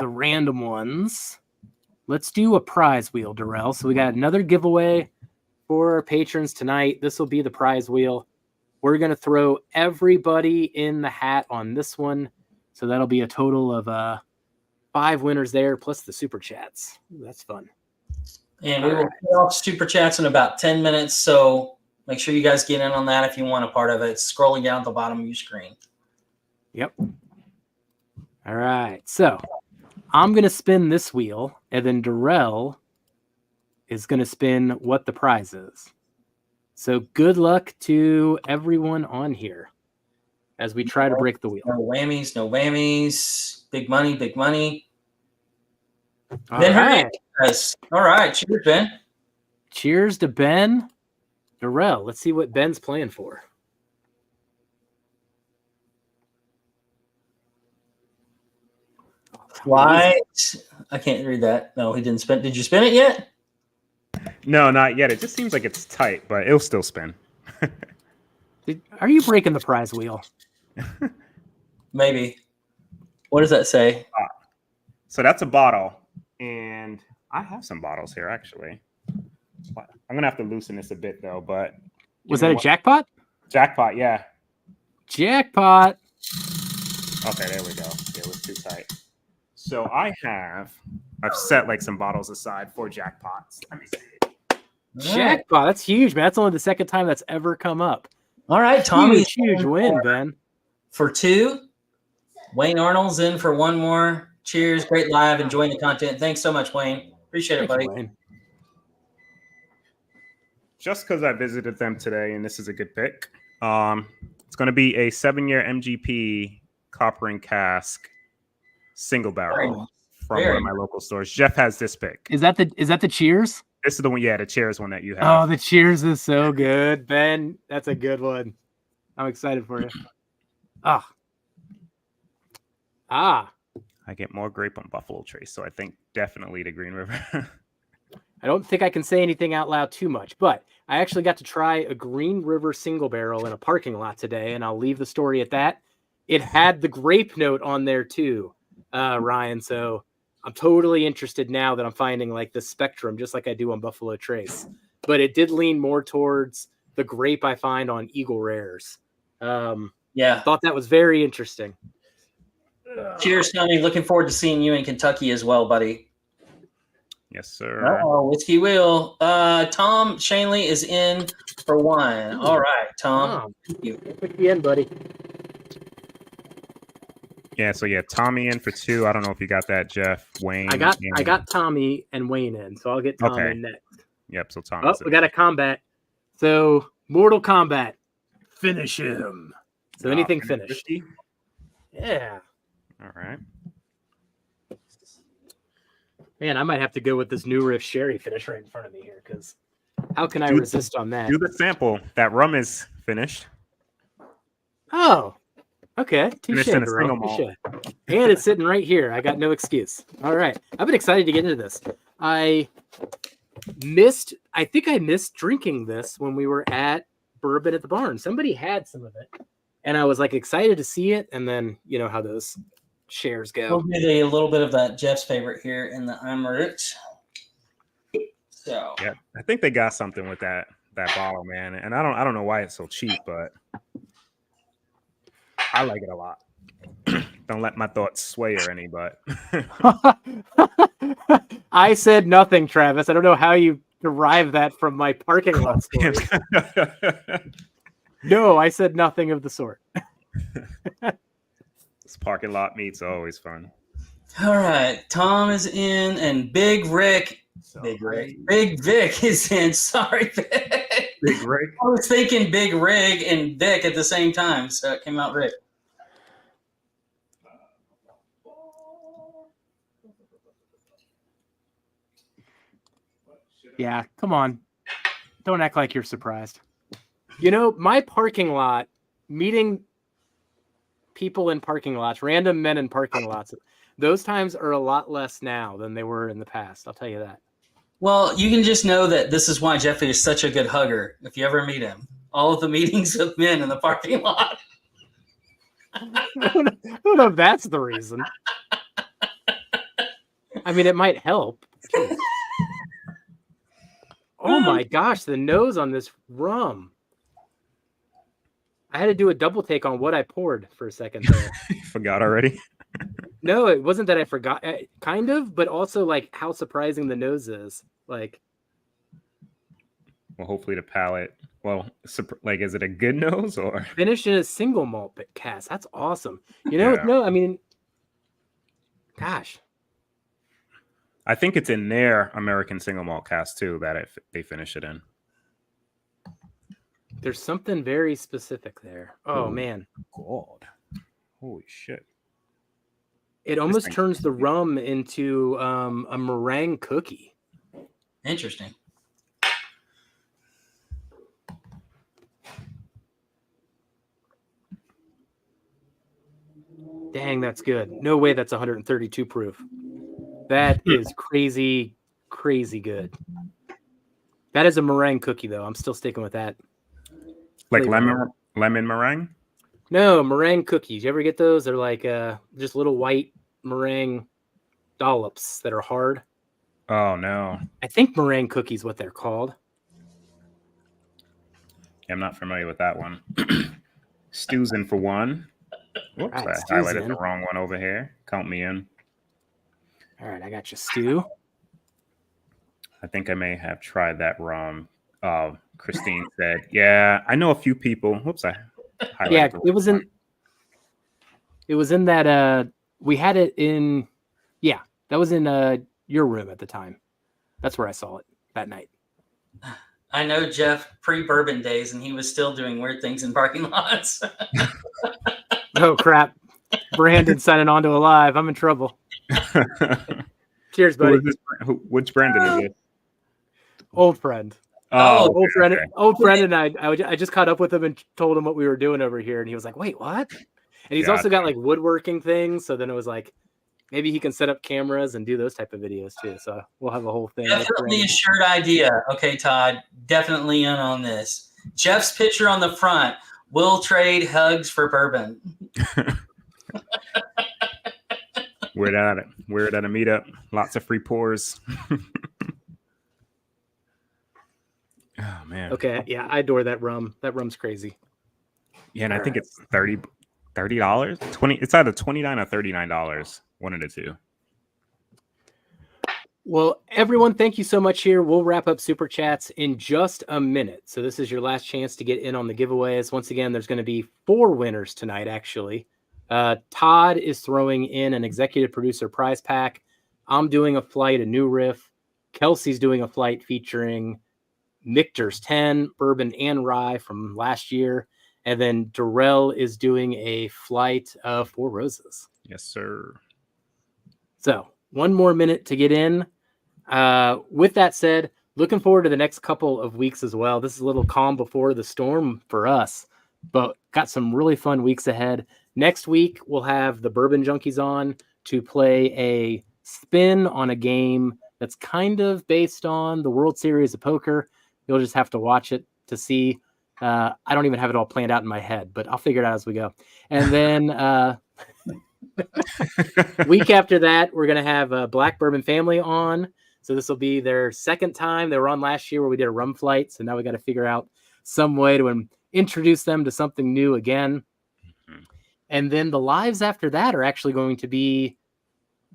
random ones. Let's do a prize wheel, Darrell. So we got another giveaway for our patrons tonight. This will be the prize wheel. We're going to throw everybody in the hat on this one. So that'll be a total of 5 winners there, plus the super chats. Ooh, that's fun. And we will put off super chats in about 10 minutes. So make sure you guys get in on that if you want a part of it. It's scrolling down at the bottom of your screen. Yep. All right. So I'm going to spin this wheel, and then Darrell is going to spin what the prize is. So good luck to everyone on here as we try to break the wheel. No whammies, no whammies. Big money, big money. All Ben right. Hernandez. All right. Cheers, Ben. Cheers to Ben. Darrell, let's see what Ben's playing for. Why? I can't read that. No, he didn't spin. Did you spin it yet? No, not yet. It just seems like it's tight, but it'll still spin. Are you breaking the prize wheel? Maybe. What does that say? So that's a bottle, and I have some bottles here actually. I'm gonna have to loosen this a bit though. But Was that a jackpot? Jackpot, yeah. Jackpot. Okay, there we go. It was too tight. So I've set like some bottles aside for jackpots. Let me see. Jackpot. That's huge, man. That's only the second time that's ever come up. All right, Tommy. Huge win, Ben. For 2. Wayne Arnold's in for 1 more. Cheers. Great live. Enjoying the content. Thanks so much, Wayne. Appreciate it, buddy. Wayne. Just because I visited them today, and this is a good pick. It's going to be a 7-year MGP copper and cask single barrel from one of my local stores. Jeff has this pick. Is that the Cheers? This is the one, yeah, the Cheers one that you have. Oh, the Cheers is so good, Ben. That's a good one. I'm excited for you. I get more grape on Buffalo Trace, so I think definitely the Green River. I don't think I can say anything out loud too much, but I actually got to try a Green River single barrel in a parking lot today, and I'll leave the story at that. It had the grape note on there too, Ryan. So I'm totally interested now that I'm finding like the spectrum, just like I do on Buffalo Trace. But it did lean more towards the grape I find on Eagle Rares. Thought that was very interesting. Cheers, Tony. Looking forward to seeing you in Kentucky as well, buddy. Yes, sir. Whiskey Wheel. Tom Shanley is in for 1. All right, Tom. Thank you. Put you in, buddy. Yeah, so Tommy in for 2. I don't know if you got that, Jeff. Wayne. I got Tommy and Wayne in, so I'll get Tom in next. Yep, so Tom. We got a combat. So Mortal Kombat. Finish him. So anything finished. Whiskey? Yeah. All right. Man, I might have to go with this New Riff Sherry finish right in front of me here, because how can I resist on that? Do the sample. That rum is finished. Oh, okay. Touche, Finished in a bro. single malt. Touche. And it's sitting right here. I got no excuse. All right. I've been excited to get into this. I think I missed drinking this when we were at Bourbon at the Barn. Somebody had some of it, and I was like excited to see it, and then you know how those shares go. We'll get a little bit of that Jeff's favorite here in the Amaret. So yeah, I think they got something with that bottle, man. And I don't know why it's so cheap, but I like it a lot. Don't let my thoughts sway or any, but I said nothing, Travis. I don't know how you derive that from my parking lot story. No, I said nothing of the sort. This parking lot meets are always fun. all right, Tom is in, and Big Vic is in. Sorry, Vic. Big Rick. I was thinking Big Rig and Vic at the same time, so it came out Rick. Yeah, come on. Don't act like you're surprised. You know, my parking lot, meeting people in parking lots, random men in parking lots, those times are a lot less now than they were in the past. I'll tell you that. Well, you can just know that this is why Jeffy is such a good hugger. If you ever meet him, all of the meetings of men in the parking lot. I don't know if that's the reason. I mean, it might help. Jeez. Oh my gosh, the nose on this rum. I had to do a double take on what I poured for a second there. Forgot already. No, it wasn't that I forgot, kind of, but also like how surprising the nose is. Like, Well, hopefully the palate. Well, like, is it a good nose or finished in a single malt cask? That's awesome. You know, Yeah. no, I mean, gosh, I think it's in their American single malt cask too that they finish it in. there's something very specific there. Oh Ooh. man, God, holy shit! it almost turns the rum into a meringue cookie. Interesting. Dang, that's good. No way that's 132 proof. That is crazy, crazy good. That is a meringue cookie, though. I'm still sticking with that. Like flavor. lemon meringue? No, meringue cookies. You ever get those? They're like just little white meringue dollops that are hard. Oh, no. I think meringue cookies what they're called. I'm not familiar with that one. Stew's in for one. Whoops, Right, I Stew's highlighted in. the wrong one over here. Count me in. All right, I got you, Stew. I think I may have tried that rum. Christine said, yeah, I know a few people. Whoops, I highlighted Yeah, the it was wrong in. It was in that. We had it in. Yeah, that was in your room at the time. That's where I saw it that night. I know Jeff pre-bourbon days, and he was still doing weird things in parking lots. Oh crap! Brandon signing on to a live. I'm in trouble. one. Cheers, buddy. Which Brandon is it? Old friend. Oh, okay, Old friend. okay. Old friend and I just caught up with him and told him what we were doing over here, and he was like, "Wait, what?" And he's also got like woodworking things. So then it was like, maybe he can set up cameras and do those type of videos too. So we'll have a whole thing. definitely a shirt idea. Okay, Todd, definitely in on this. Jeff's picture on the front. We'll trade hugs for bourbon. We're at it. We're at a meetup. Lots of free pours. Oh man. Okay, yeah, I adore that rum. That rum's crazy. Yeah, and I think it's $30. 20. It's either $29 or $39. One of the two. Well, everyone, thank you so much here. We'll wrap up Super Chats in just a minute. So this is your last chance to get in on the giveaways. Once again, there's going to be 4 winners tonight, actually. Todd is throwing in an executive producer prize pack. I'm doing a flight, a new riff. Kelsey's doing a flight featuring Michter's 10, bourbon and rye from last year. And then Darrell is doing a flight of 4 roses. Yes, sir. So 1 more minute to get in. With that said, looking forward to the next couple of weeks as well. This is a little calm before the storm for us, but got some really fun weeks ahead. Next week, we'll have the Bourbon Junkies on to play a spin on a game that's kind of based on the World Series of Poker. You'll just have to watch it to see. I don't even have it all planned out in my head, but I'll figure it out as we go. And then week after that, we're going to have Black Bourbon Family on. So this will be their second time. They were on last year where we did a rum flight. So now we got to figure out some way to introduce them to something new again. Mm-hmm. And then the lives after that are actually going to be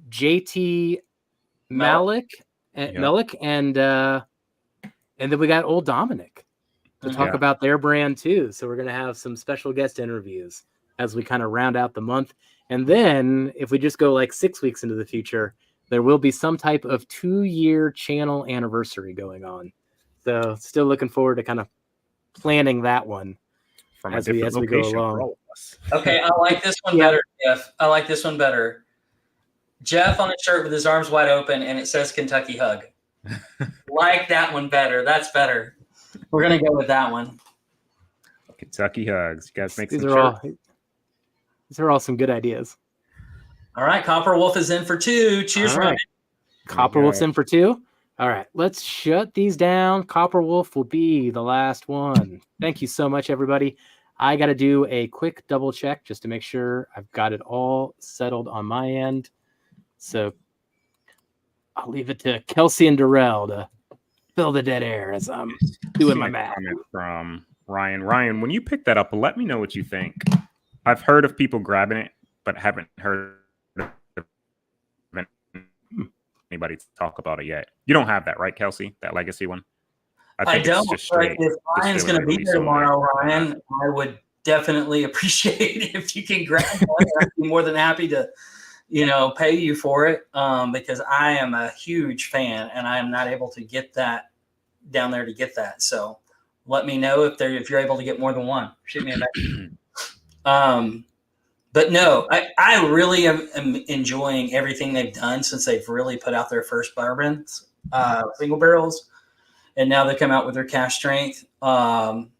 JT Malik, and then we got old Dominic to talk about their brand too. So we're going to have some special guest interviews as we kind of round out the month. And then if we just go like 6 weeks into the future, there will be some type of 2-year channel anniversary going on. So still looking forward to kind of planning that one from as we go along. Okay, I like this one better, Jeff. I like this one better. Jeff on a shirt with his arms wide open, and it says Kentucky Hug. Like that one better. That's better. We're gonna go with that one. Kentucky Hugs. You guys make some These shirts? are all some good ideas. All right, Copper Wolf is in for 2. Cheers, All Ryan. right. Copper Wolf's in for 2. All right, let's shut these down. Copper Wolf will be the last one. Thank you so much, everybody. I got to do a quick double check just to make sure I've got it all settled on my end. So I'll leave it to Kelsey and Darrell to fill the dead air as I'm doing my math. Comment from Ryan. Ryan, when you pick that up, let me know what you think. I've heard of people grabbing it, but haven't heard of anybody talk about it yet. You don't have that, right, Kelsey? That legacy one? I don't. But if Ryan's going to be there tomorrow, Ryan, I would definitely appreciate it if you can grab one. I'd be more than happy to, pay you for it because I am a huge fan and I am not able to get that down there to get that. So let me know if you're able to get more than one. Shoot me a message. But no, I really am enjoying everything they've done since they've really put out their first bourbons, single barrels, and now they come out with their cash strength small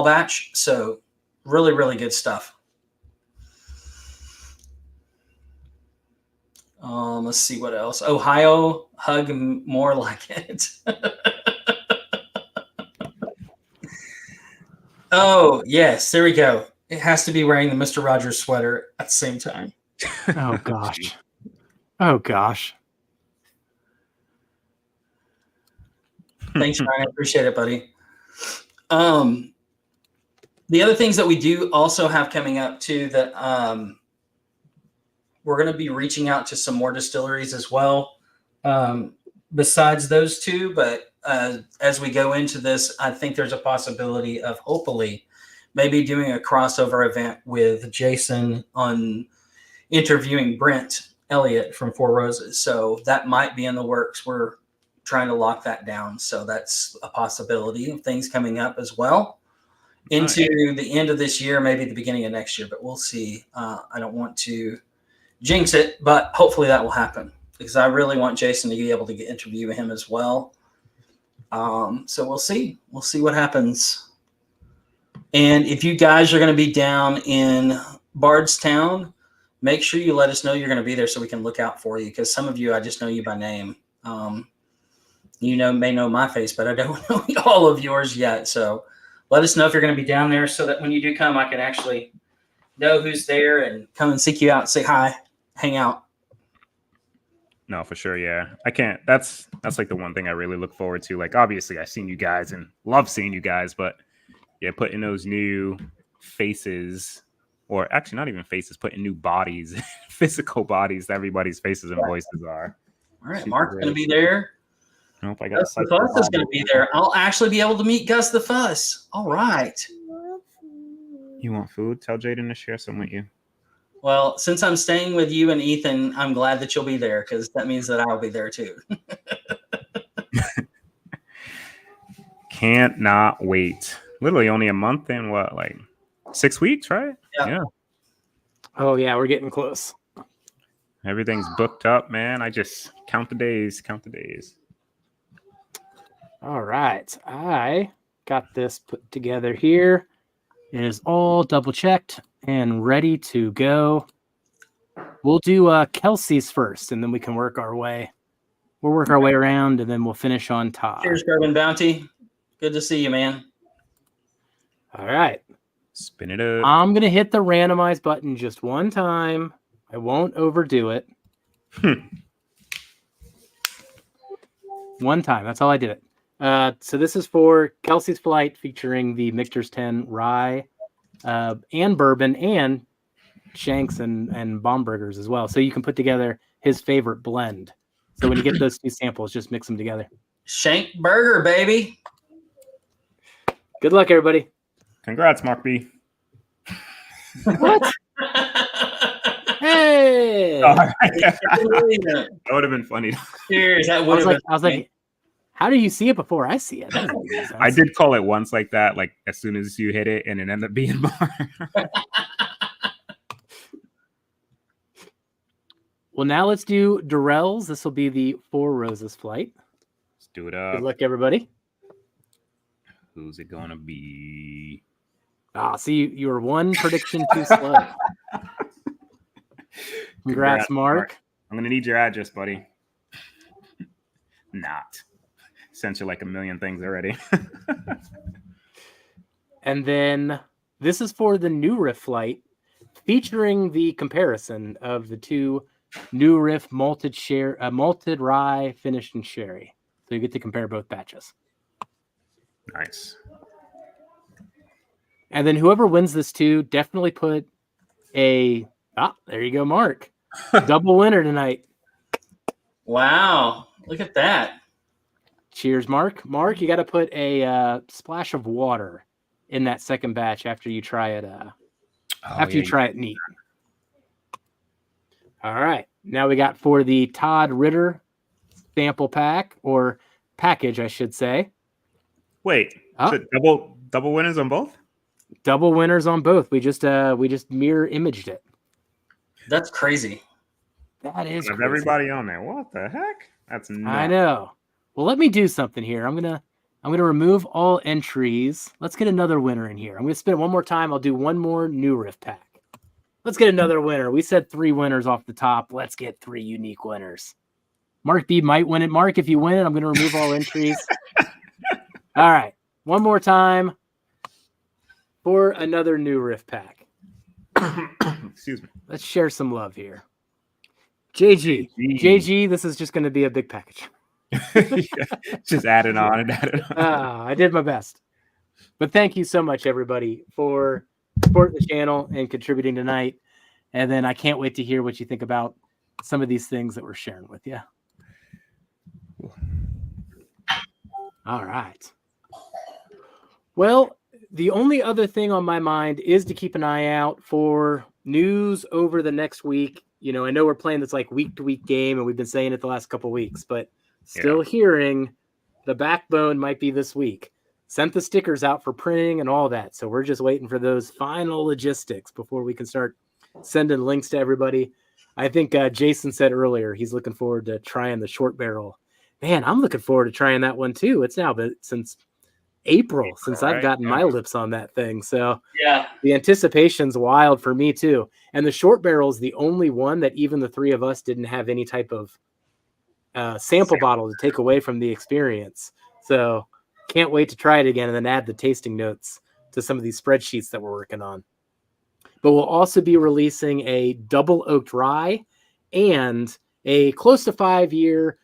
batch. So really, really good stuff. Let's see what else. Ohio, hug more like it. Oh, yes, there we go. It has to be wearing the Mr. Rogers sweater at the same time. Oh, gosh. Oh, gosh. Thanks, Ryan. I appreciate it, buddy. The other things that we do also have coming up, too, that we're going to be reaching out to some more distilleries as well besides those two. But as we go into this, I think there's a possibility of hopefully maybe doing a crossover event with Jason on interviewing Brent Elliott from Four Roses. So that might be in the works. We're trying to lock that down. So that's a possibility of things coming up as well into the end of this year, maybe the beginning of next year, but we'll see. I don't want to jinx it, but hopefully that will happen because I really want Jason to be able to interview him as well. So we'll see. We'll see what happens. And if you guys are going to be down in Bardstown, make sure you let us know you're going to be there so we can look out for you. Because some of you, I just know you by name. May know my face, but I don't know all of yours yet. So let us know if you're going to be down there so that when you do come, I can actually know who's there and come and seek you out, say hi, hang out. No, for sure. Yeah, I can't. That's like the one thing I really look forward to. Like, obviously, I've seen you guys and love seeing you guys, but yeah, putting those new faces, or actually not even faces, putting new bodies, physical bodies, everybody's faces and voices are. All right, Mark's going to be there. Nope, I got Gus the Fuss is going to be there. I'll actually be able to meet Gus the Fuss. All right. You want food? Tell Jaden to share some with you. Well, since I'm staying with you and Ethan, I'm glad that you'll be there because that means that I'll be there too. Can't not wait. Literally only a month and what, like 6 weeks, right? Yeah. Oh, yeah, we're getting close. Everything's booked up, man. I just count the days. All right. I got this put together here. It is all double checked and ready to go. We'll do Kelsey's first, and then we can work our way. We'll work our way around, and then we'll finish on top. Cheers, Bourbon Bounty. Good to see you, man. All right. Spin it up. I'm going to hit the randomize button just one time. I won't overdo it. One time. That's all I did it. So this is for Kelsey's Flight featuring the Michter's 10 rye and bourbon and Shanks and Baumburgers as well. So you can put together his favorite blend. So when you get those two samples, just mix them together. Shank Burger, baby. Good luck, everybody. Congrats, Mark B. What? Hey! That would have been funny. Cheers. That would have been. I was like, how do you see it before I see it? I did call it once like that, like as soon as you hit it, and it ended up being more. Well, now let's do Durrell's. This will be the Four Roses flight. Let's do it Good up. luck, everybody. Who's it gonna be? See, you were one prediction too slow. Congrats, Mark. I'm gonna need your address, buddy. Not. Sent you like a million things already. And then this is for the New Riff flight, featuring the comparison of the two New Riff malted rye finished in sherry. So you get to compare both batches. Nice. And then whoever wins this too, definitely put there you go, Mark. Double winner tonight. Wow. Look at that. Cheers, Mark. Mark, you got to put a splash of water in that second batch after you try it. You try it neat. All right. Now we got for the Todd Ritter sample pack, or package, I should say. Wait, so double winners on both? Double winners on both. We just mirror imaged it. That's crazy. That is Have crazy. everybody on there. What the heck? That's nuts. I know. Well, let me do something here. I'm gonna remove all entries. Let's get another winner in here. I'm gonna spin it one more time. I'll do one more New Riff pack. Let's get another winner. We said 3 winners off the top. Let's get 3 unique winners. Mark B might win it. Mark, if you win it, I'm gonna remove all entries. All right. One more time for another New Riff pack. Excuse me. Let's share some love here. JG, this is just going to be a big package. Just add it on. I did my best. But thank you so much, everybody, for supporting the channel and contributing tonight. And then I can't wait to hear what you think about some of these things that we're sharing with you. All right. Well, the only other thing on my mind is to keep an eye out for news over the next week. You know, I know we're playing this like week-to-week game, and we've been saying it the last couple of weeks, but still hearing the backbone might be this week. Sent the stickers out for printing and all that, so we're just waiting for those final logistics before we can start sending links to everybody. I think Jason said earlier he's looking forward to trying the short barrel. Man, I'm looking forward to trying that one too. It's now been since April since I've gotten my lips on that thing. So yeah, the anticipation's wild for me too. And the short barrel is the only one that even the 3 of us didn't have any type of sample bottle to take away from the experience. So can't wait to try it again and then add the tasting notes to some of these spreadsheets that we're working on. But we'll also be releasing a double oaked rye and a close to 5-year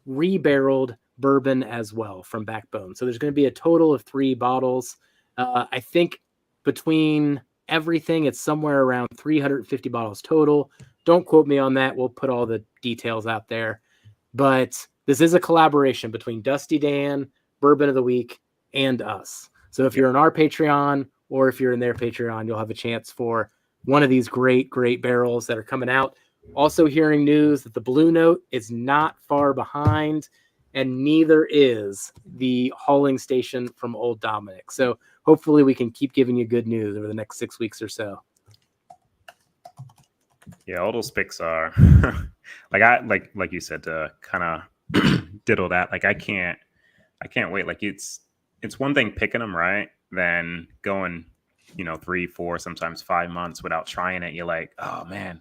rebarreled bourbon as well from Backbone. So there's going to be a total of 3 bottles. I think between everything, it's somewhere around 350 bottles total. Don't quote me on that. We'll put all the details out there. But this is a collaboration between Dusty Dan, Bourbon of the Week, and us. So if you're in our Patreon or if you're in their Patreon, you'll have a chance for one of these great, great barrels that are coming out. Also hearing news that the Blue Note is not far behind, and neither is the hauling station from Old Dominic. So hopefully we can keep giving you good news over the next 6 weeks or so. Yeah, all those picks are like you said, to kind of diddle that. Like I can't wait. Like it's one thing picking them, right? Then going, 3, 4, sometimes 5 months without trying it. You're like, oh man.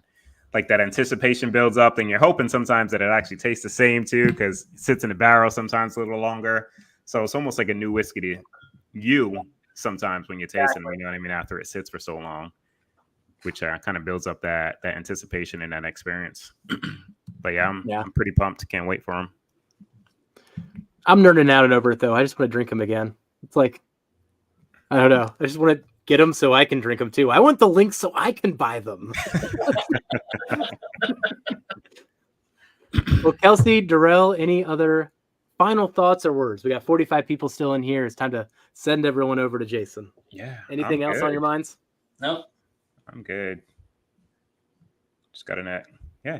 Like that anticipation builds up, and you're hoping sometimes that it actually tastes the same too, because it sits in the barrel sometimes a little longer. So it's almost like a new whiskey to you sometimes when you're tasting, you know what I mean, after it sits for so long, which kind of builds up that anticipation and that experience. But yeah, I'm pretty pumped. Can't wait for them. I'm nerding out and over it though. I just want to drink them again. It's like, I don't know. I just want to get them so I can drink them too. I want the links so I can buy them. Well, Kelsey, Darrell, any other final thoughts or words? We got 45 people still in here. It's time to send everyone over to Jason. Yeah. Anything else on your minds? No. I'm good. Just got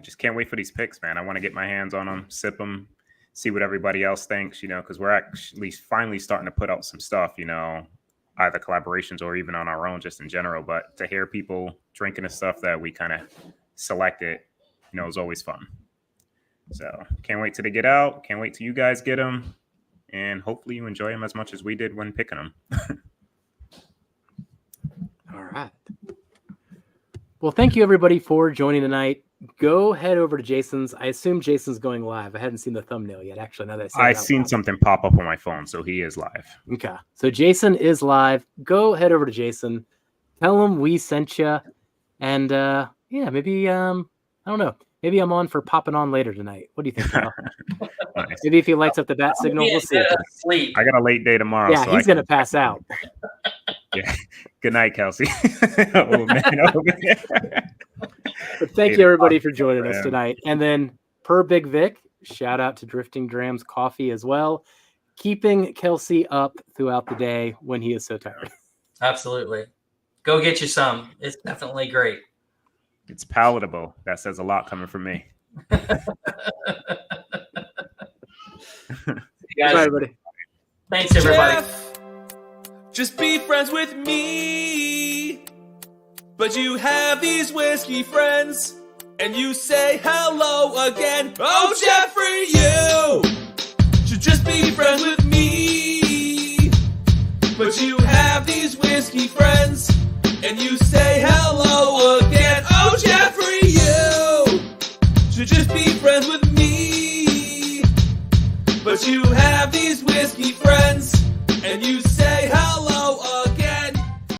just can't wait for these picks, man. I want to get my hands on them, sip them, see what everybody else thinks, because we're actually finally starting to put out some stuff, either collaborations or even on our own, just in general. But to hear people drinking the stuff that we kind of selected, It's always fun. So can't wait till they get out. Can't wait till you guys get them. And hopefully you enjoy them as much as we did when picking them. All right. Well, thank you everybody for joining tonight. Go head over to Jason's. I assume Jason's going live. I hadn't seen the thumbnail yet, actually. Now that I seen something pop up on my phone, so he is live. Okay. So Jason is live. Go head over to Jason. Tell him we sent you. And maybe I don't know. Maybe I'm on for popping on later tonight. What do you think, Kyle? Nice. Maybe if he lights up the bat signal, we'll see. Sleep. I got a late day tomorrow. Yeah, so he's going to pass out. Yeah. Good night, Kelsey. Oh, man. But thank you, everybody, for joining us tonight. And then, per Big Vic, shout out to Drifting Drams Coffee as well, keeping Kelsey up throughout the day when he is so tired. Absolutely. Go get you some. It's definitely great. It's palatable. That says a lot coming from me. Guys, Bye, everybody. thanks, everybody. Jeff, just be friends with me. But you have these whiskey friends, and you say hello again. Oh, Jeffrey, you should just be friends with me. But you have these whiskey friends, and you say hello again. Oh, Jeffrey, you should just be friends with me. But you have